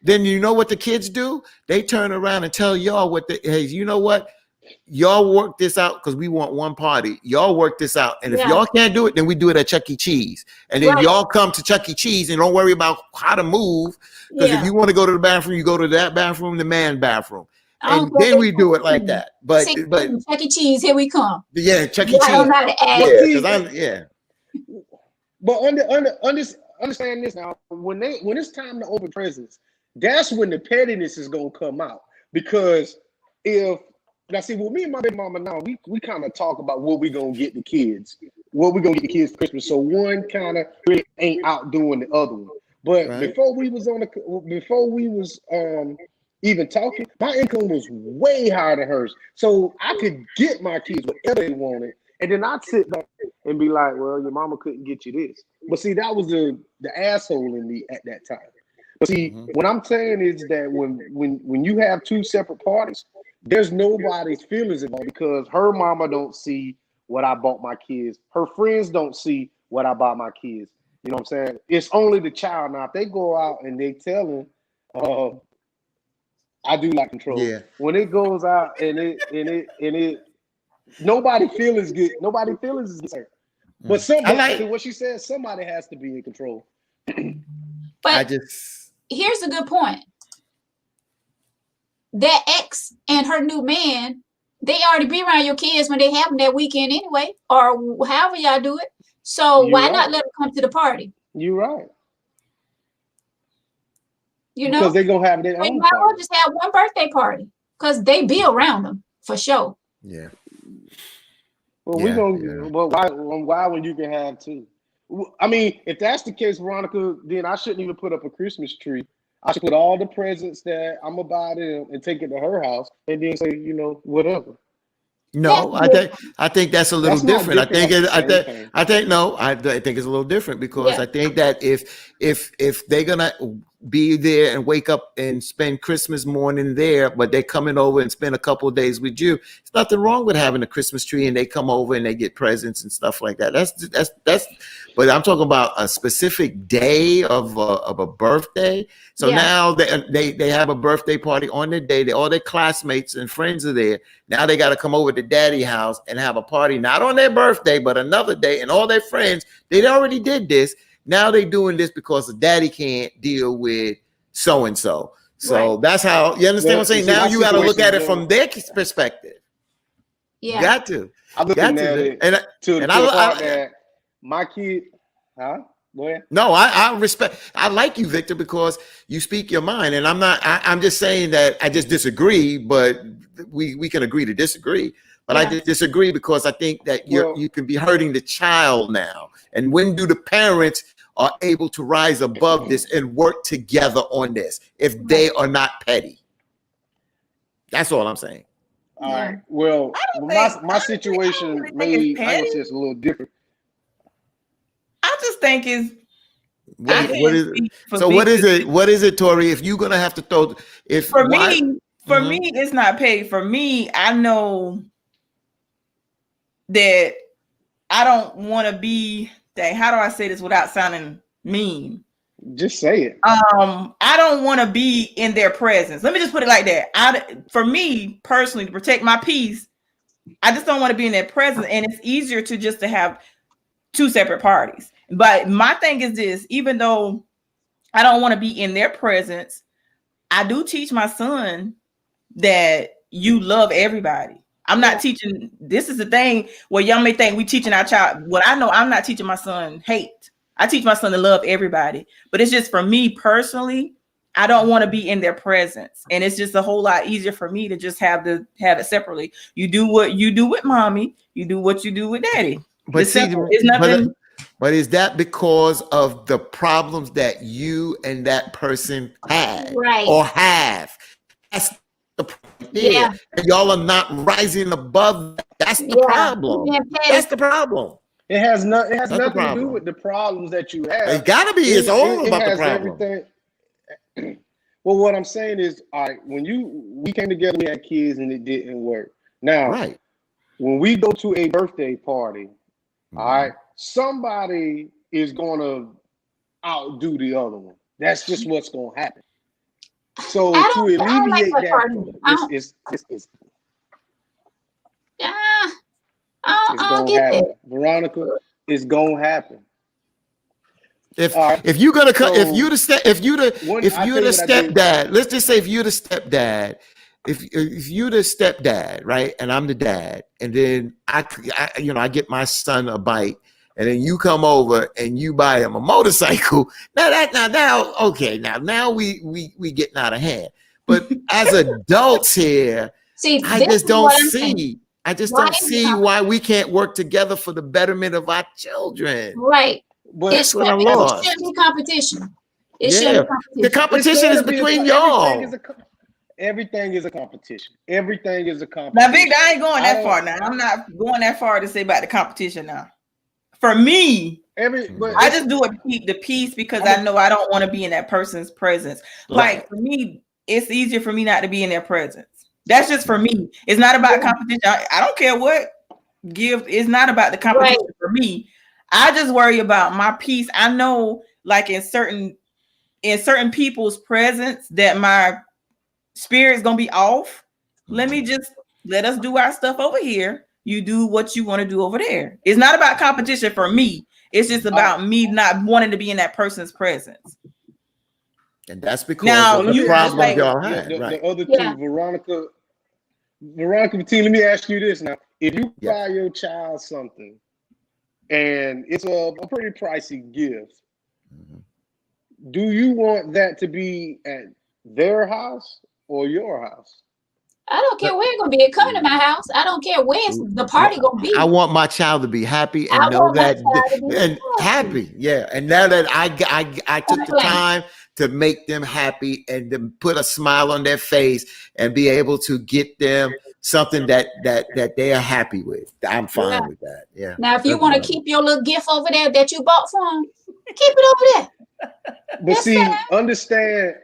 Then you know what the kids do? They turn around and tell y'all hey, you know what? Y'all work this out, because we want one party. Y'all work this out. And if y'all can't do it, then we do it at Chuck E. Cheese. And then y'all come to Chuck E. Cheese and don't worry about how to move. Because if you want to go to the bathroom, you go to that bathroom, the man's bathroom. And then we do it like that. But Chuck E. Cheese, here we come. Yeah, Chuck E. Cheese. But understand this now. When it's time to open presents, that's when the pettiness is gonna come out. Because with me and my baby mama now, we kind of talk about what we gonna get the kids, for Christmas. So one kind of really ain't outdoing the other one. But before we was even talking, my income was way higher than hers. So I could get my kids whatever they wanted. And then I'd sit back and be like, well, your mama couldn't get you this. But see, that was the asshole in me at that time. But see, what I'm saying is that when you have two separate parties, there's nobody's feelings involved, because her mama don't see what I bought my kids. Her friends don't see what I bought my kids. You know what I'm saying? It's only the child. Now, if they go out and they tell him, I do like control. Yeah. When it goes out and it nobody feels good. Nobody feels is good. But somebody, what she said, somebody has to be in control. But here's a good point. That ex and her new man, they already be around your kids when they have them that weekend anyway, or however y'all do it. So why not let them come to the party? You're right. Because they're gonna have their own. Might well just have one birthday party, because they be around them for sure. Yeah. Well, why when you can have two? I mean, if that's the case, Veronica, then I shouldn't even put up a Christmas tree. I should put all the presents that I'm about and take it to her house, and then say, whatever. No, I think that's a little different. I think it's a little different, because I think that if they're gonna be there and wake up and spend Christmas morning there, but they're coming over and spend a couple of days with you, there's nothing wrong with having a Christmas tree and they come over and they get presents and stuff like that. That's. But I'm talking about a specific day of a birthday. So now they have a birthday party on their day. All their classmates and friends are there. Now they got to come over to daddy's house and have a party, not on their birthday, but another day. And all their friends, they already did this. Now they doing this because the daddy can't deal with so-and-so. So that's how you understand what I'm saying. See, Now my you got to look situation at it is, from their perspective. You Yeah. got to. I'm looking at it to the part that my kid, huh? Go ahead. No, I respect. I like you, Victor, because you speak your mind, and I'm not. I'm just saying that I just disagree, but we can agree to disagree. But I just disagree because I think that you can be hurting the child now. And when do the parents are able to rise above this and work together on this if they are not petty? That's all I'm saying. All right. Well, my situation may, I would say it's a little different. I just think it's what is it? So what is it? What is it, Tori? If you're gonna have to throw, if for me, it's not petty. For me, I know that I don't want to be. Dang, how do I say this without sounding mean? Just say it. I don't want to be in their presence. Let me just put it like that. For me personally, to protect my peace, I just don't want to be in their presence, and it's easier to have two separate parties. But my thing is this: even though I don't want to be in their presence, I do teach my son that you love everybody. I'm not teaching. This is the thing where y'all may think we teaching our child. What I know, I'm not teaching my son hate. I teach my son to love everybody. But it's just for me personally, I don't want to be in their presence, and it's just a whole lot easier for me to just have it separately. You do what you do with mommy. You do what you do with daddy. But see, it's nothing. But is that because of the problems that you and that person had or have? That's the problem. Yeah. And y'all are not rising above that. That's the problem. That's the problem. It has nothing to do with the problems that you have. It gotta be. It's all about the problem. Everything. Well, what I'm saying is, all right, when we came together, we had kids and it didn't work. Now, when we go to a birthday party, all right, somebody is gonna outdo the other one. That's just what's gonna happen. So to alleviate that, it's gonna happen. Veronica, it's gonna happen. If you're gonna come, if you're the stepdad, let's just say if you're the stepdad, if you're the stepdad, right, and I'm the dad, and then I get my son a bike, and then you come over and you buy him a motorcycle. Now we getting out of hand. But as adults here, I just don't see why we can't work together for the betterment of our children. Right. But it shouldn't be competition. The competition is between y'all. Everything is a competition. Everything is a competition. Now, Victor, I ain't going that far now. I'm not going that far to say about the competition now. For me, I just do it to keep the peace because I know I don't want to be in that person's presence. Like for me, it's easier for me not to be in their presence. That's just for me. It's not about competition. I don't care what give. It's not about the competition for me. I just worry about my peace. I know, like in certain people's presence, that my spirit's gonna be off. Let us do our stuff over here. You do what you want to do over there. It's not about competition for me. It's just about me not wanting to be in that person's presence. And that's because of the problem y'all had. The other two, Veronica, let me ask you this now. If you buy your child something and it's a pretty pricey gift, do you want that to be at their house or your house? I don't care where it's gonna be. It coming to my house. I don't care where the party gonna be. I want my child to be happy and know that and happy. Yeah. And now that I took the time to make them happy and to put a smile on their face and be able to get them something that they are happy with. I'm fine with that. Yeah. Now, if you want to keep your little gift over there that you bought for them, keep it over there. But see, understand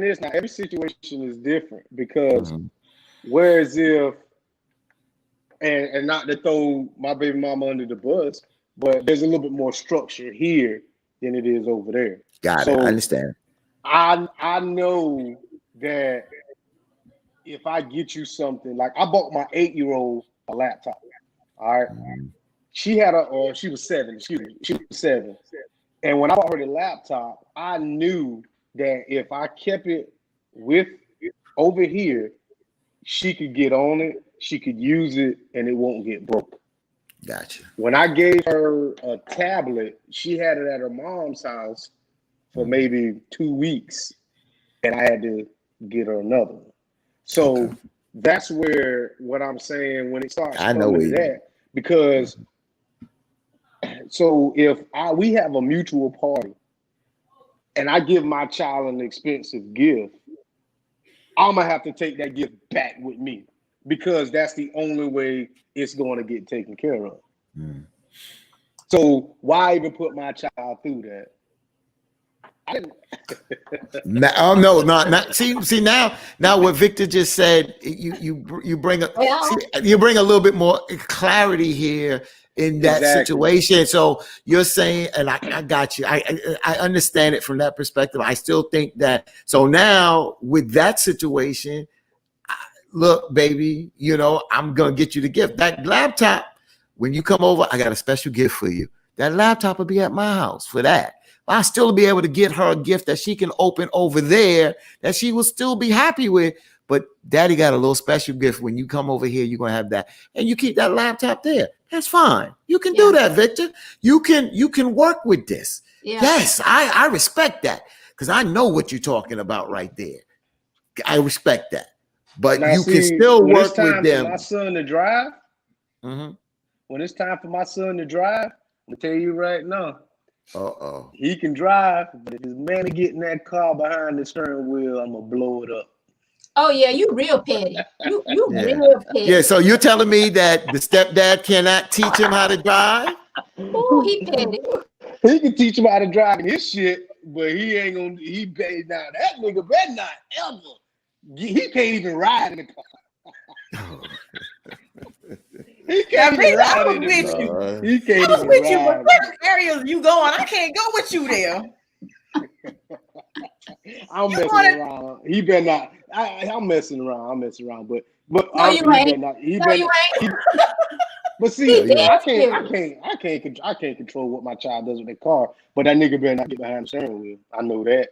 this now. Every situation is different because whereas if, and not to throw my baby mama under the bus, but there's a little bit more structure here than it is over there. Got it. I understand. I know that if I get you something, like I bought my 8-year-old a laptop. All right. She was 7. Excuse me. She was 7. And when I bought her the laptop, I knew that if I kept it with over here, she could get on it, she could use it, and it won't get broke. Gotcha. When I gave her a tablet, she had it at her mom's house for maybe 2 weeks, and I had to get her another one. So Okay. that's where what I'm saying when it starts I know coming to where you- that, because so if we have a mutual party and I give my child an expensive gift, I'm gonna have to take that gift back with me because that's the only way it's going to get taken care of. Mm. So why even put my child through that? I didn't. Oh no, not see now what Victor just said. You bring a Well, you bring a little bit more clarity here in that Exactly. situation. So you're saying, and I got you. I understand it from that perspective. I still think that. So now with that situation, look, baby, you know, I'm gonna get you the gift. That laptop, when you come over, I got a special gift for you. That laptop will be at my house for that. I'll still be able to get her a gift that she can open over there that she will still be happy with. But daddy got a little special gift. When you come over here, you're gonna have that. And you keep that laptop there. That's fine. You can do that, Victor. You can work with this. yeah. Yes, I respect that because I know what you're talking about right there. I respect that. But Now, you can see, still when it's work time with them. for my son to drive, Mhm. when it's time for my son to drive, I'm gonna tell you right now, Uh-oh. he can drive, but if this man to get in that car behind the steering wheel, I'm gonna blow it up. Oh yeah, you real petty. You Yeah. real petty. Yeah, so you're telling me that the stepdad cannot teach him how to drive? Oh, he petty. He can teach him how to drive his shit, but he ain't gonna. He better not. That nigga better not ever. He can't even ride in the car. He can't Now, even Rita, I ride was in with the you. car. He can't I was even with you, but ride. certain areas you going, I can't go with you there. I'm You messing wanna- around. He better not. I'm messing around. I'm messing around. But No, honestly, you he ain't. better not. He No, better. you ain't. But see, He dead I can't control what my child does with their car. But that nigga better not get behind the steering wheel. I know that.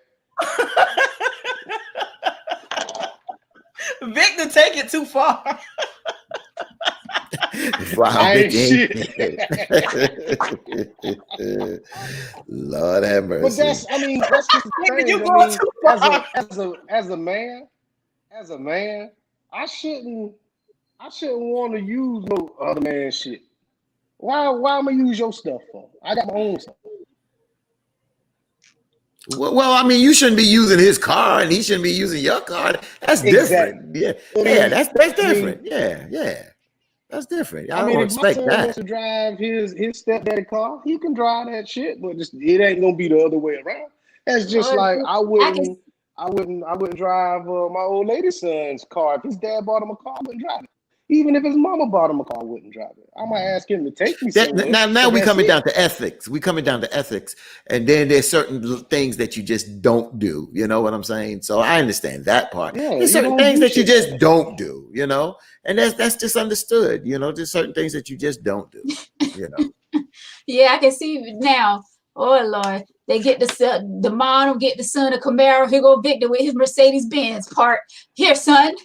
Victor, take it too far. Wow, I ain't Victor shit. Lord have But mercy. that's just the Nigga, thing. you going too far. As a man, I shouldn't want to use no other man's shit. Why am I use your stuff for? I got my own stuff. Well, I mean, you shouldn't be using his car, and he shouldn't be using your car. That's different. Exactly. Yeah, that's different. Yeah, that's different. I don't If my expect son that. wants to drive his stepdaddy car, he can drive that shit, but it ain't gonna be the other way around. That's just like I wouldn't drive my old lady's son's car. If his dad bought him a car, I wouldn't drive it. Even if his mama bought him a car, I wouldn't drive it. I'm gonna ask him to take me somewhere. Now but we that's coming it. down to ethics. We coming down to ethics, and then there's certain things that you just don't do. You know what I'm saying? So I understand that part. Yeah, There's you certain don't things do that you shit just like that. don't do. You know, and that's just understood. You know, there's certain things that you just don't do. You know. Yeah, I can see it now. Oh Lord, they get the mom will get the son a Camaro. Here go Victor with his Mercedes Benz part. Here, son.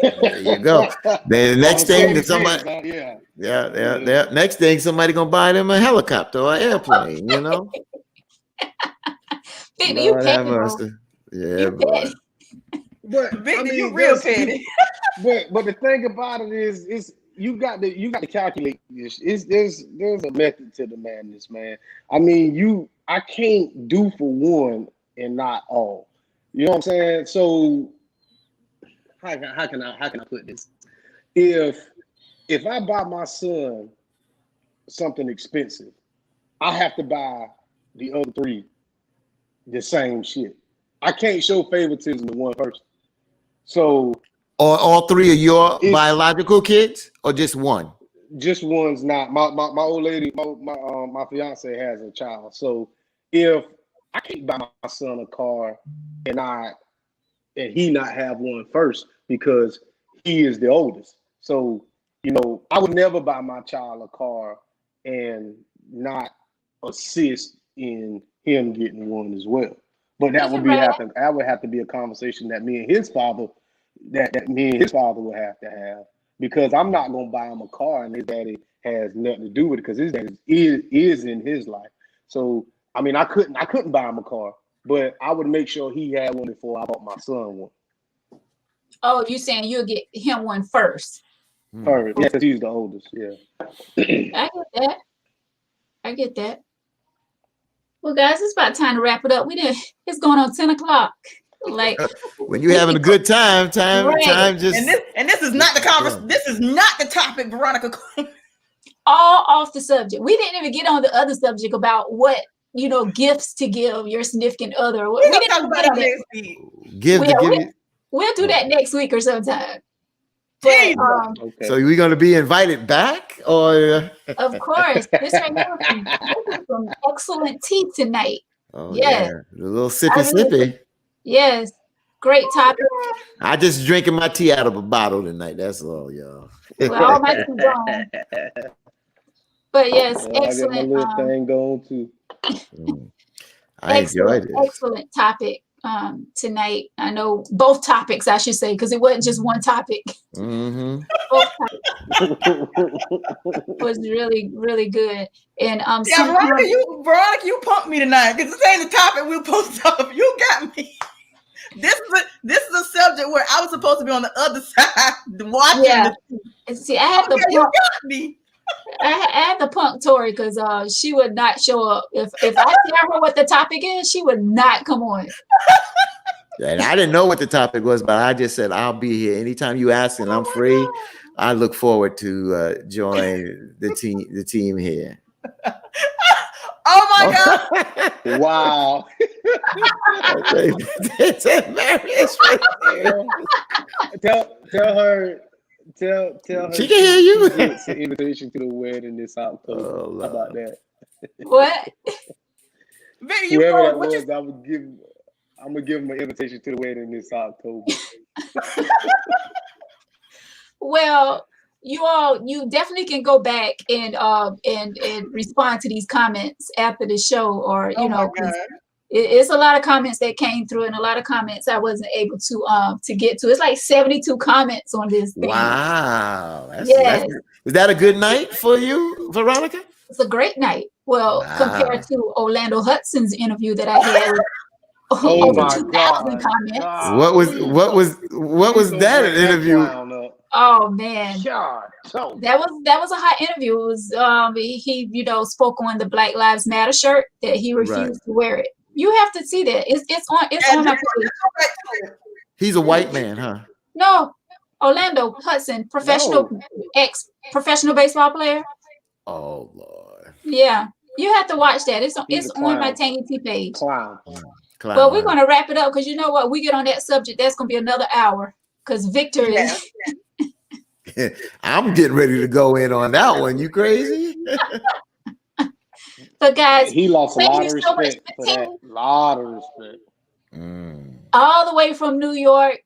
There you go. Then the next thing that somebody, yeah. next thing somebody gonna buy them a helicopter or an airplane. You know. Victor, you Lord have petty, bro. mercy. Yeah, You boy. petty. But Victor, you real petty. But the thing about it is you got to calculate this. There's a method to the madness, man. I mean, I can't do for one and not all. You know what I'm saying? So how can I put this? If I buy my son something expensive, I have to buy the other three the same shit. I can't show favoritism to one person. So All three of your It's- biological kids, or just one? just one's not my old lady, my fiance has a child. So if I can't buy my son a car and he not have one first because he is the oldest. So, I would never buy my child a car and not assist in him getting one as well. But that You would can be write have to that would have to be a conversation that me and his father would have to have, because I'm not gonna buy him a car and his daddy has nothing to do with it, because his daddy is in his life. So I mean, I couldn't buy him a car, but I would make sure he had one before I bought my son one. Oh, you saying you'll get him one first? First, yeah, because he's the oldest. Yeah. I get that. I get that. Well, guys, it's about time to wrap it up. It's going on 10 o'clock. Like, When you're having a good time Right. just And this is not the conversation. This is not the topic, Veronica. all off the subject. We didn't even get on the other subject about what, gifts to give your significant other. We're We gonna didn't talk even about get that into next week. We'll do that next week or sometime. But Jesus. Okay. So we're gonna be invited back, or of course, this right here is some excellent tea tonight. oh Yes. yeah, a little sippy really- sippy. Yes, great topic. I just drinking my tea out of a bottle tonight. That's all, y'all. Well, all my tea gone. But yes, Well, I got my excellent. little thing going too. I enjoyed it. Excellent topic tonight. I know both topics, I should say, because it wasn't just one topic. Mm-hmm. Both topics was really, really good. And Yeah, Veronica, you punked me tonight because this ain't the topic we're supposed to talk about. You got me. This is a subject where I was supposed to be on the other side watching. Yeah. See, I had the you got me. I had the punk Tori because she would not show up. If I tell her what the topic is, she would not come on. And I didn't know what the topic was, but I just said I'll be here anytime you ask, and I'm free. I look forward to join the team here. Oh my God! Wow. It's a marriage Tell her. She can hear you. It's an invitation to the wedding this October. Oh, How about that? What? Vicky, you Whoever know that what was, I'm gonna give him an invitation to the wedding this October. Well, you definitely can go back and respond to these comments after the show, or it's a lot of comments that came through, and a lot of comments I wasn't able to get to. It's like 72 comments on this thing. Wow. Yes. Is that a good night for you, Veronica? It's a great night. Well, compared to Orlando Hudson's interview that I had. Oh over my 2,000 God. comments. What was that interview? Oh man, God. that was a hot interview. It was he spoke on the Black Lives Matter shirt that he refused to wear it. You have to see that. It's on my page. He's a white man, huh? No, Orlando Hudson, ex-professional baseball player. Oh Lord. Yeah, you have to watch that. It's on my Tangy T page. Clown. Well, we're gonna wrap it up because you know what? We get on that subject, that's gonna be another hour. Because Victor is. I'm getting ready to go in on that one. You crazy? But guys, he lost a lot of respect for that. Lot of respect. All the way from New York,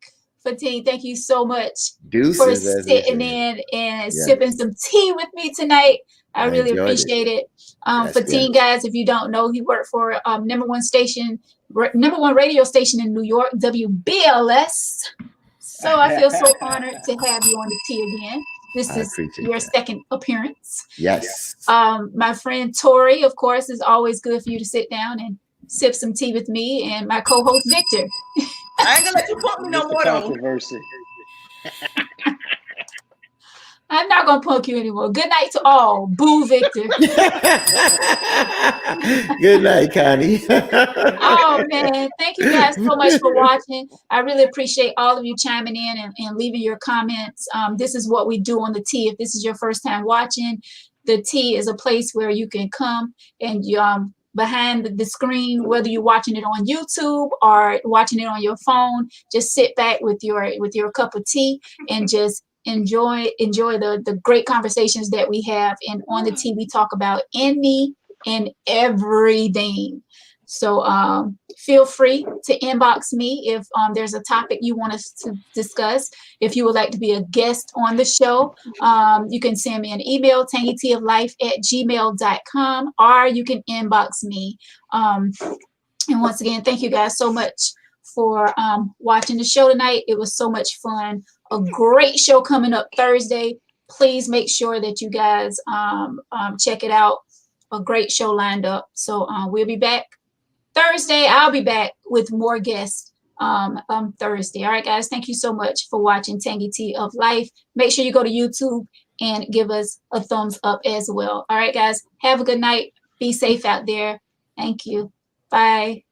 Fatine, thank you so much for sitting in and sipping some tea with me tonight. I really appreciate it. Fatine, guys, if you don't know, he worked for number one radio station in New York, WBLS. So I feel so honored to have you on the tea again. This is your second appearance. Yes. My friend Tori, of course, is always good for you to sit down and sip some tea with me, and my co-host Victor. I ain't gonna let you punk me no more though. Controversy. I'm not gonna punk you anymore. Good night to all. Boo, Victor. Good night, Connie. Oh man, thank you guys so much for watching. I really appreciate all of you chiming in and leaving your comments. This is what we do on the tea. If this is your first time watching, the tea is a place where you can come and behind the screen, whether you're watching it on YouTube or watching it on your phone, just sit back with your cup of tea and just enjoy the great conversations that we have. And on the tea, we talk about any and everything. So feel free to inbox me if there's a topic you want us to discuss. If you would like to be a guest on the show, you can send me an email, tangyteaoflife@gmail.com, or you can inbox me. And once again, thank you guys so much for watching the show tonight. It was so much fun. A great show coming up Thursday. Please make sure that you guys check it out. A great show lined up. So we'll be back Thursday. I'll be back with more guests Thursday. All right, guys. Thank you so much for watching Tangy Tea of Life. Make sure you go to YouTube and give us a thumbs up as well. All right, guys. Have a good night. Be safe out there. Thank you. Bye.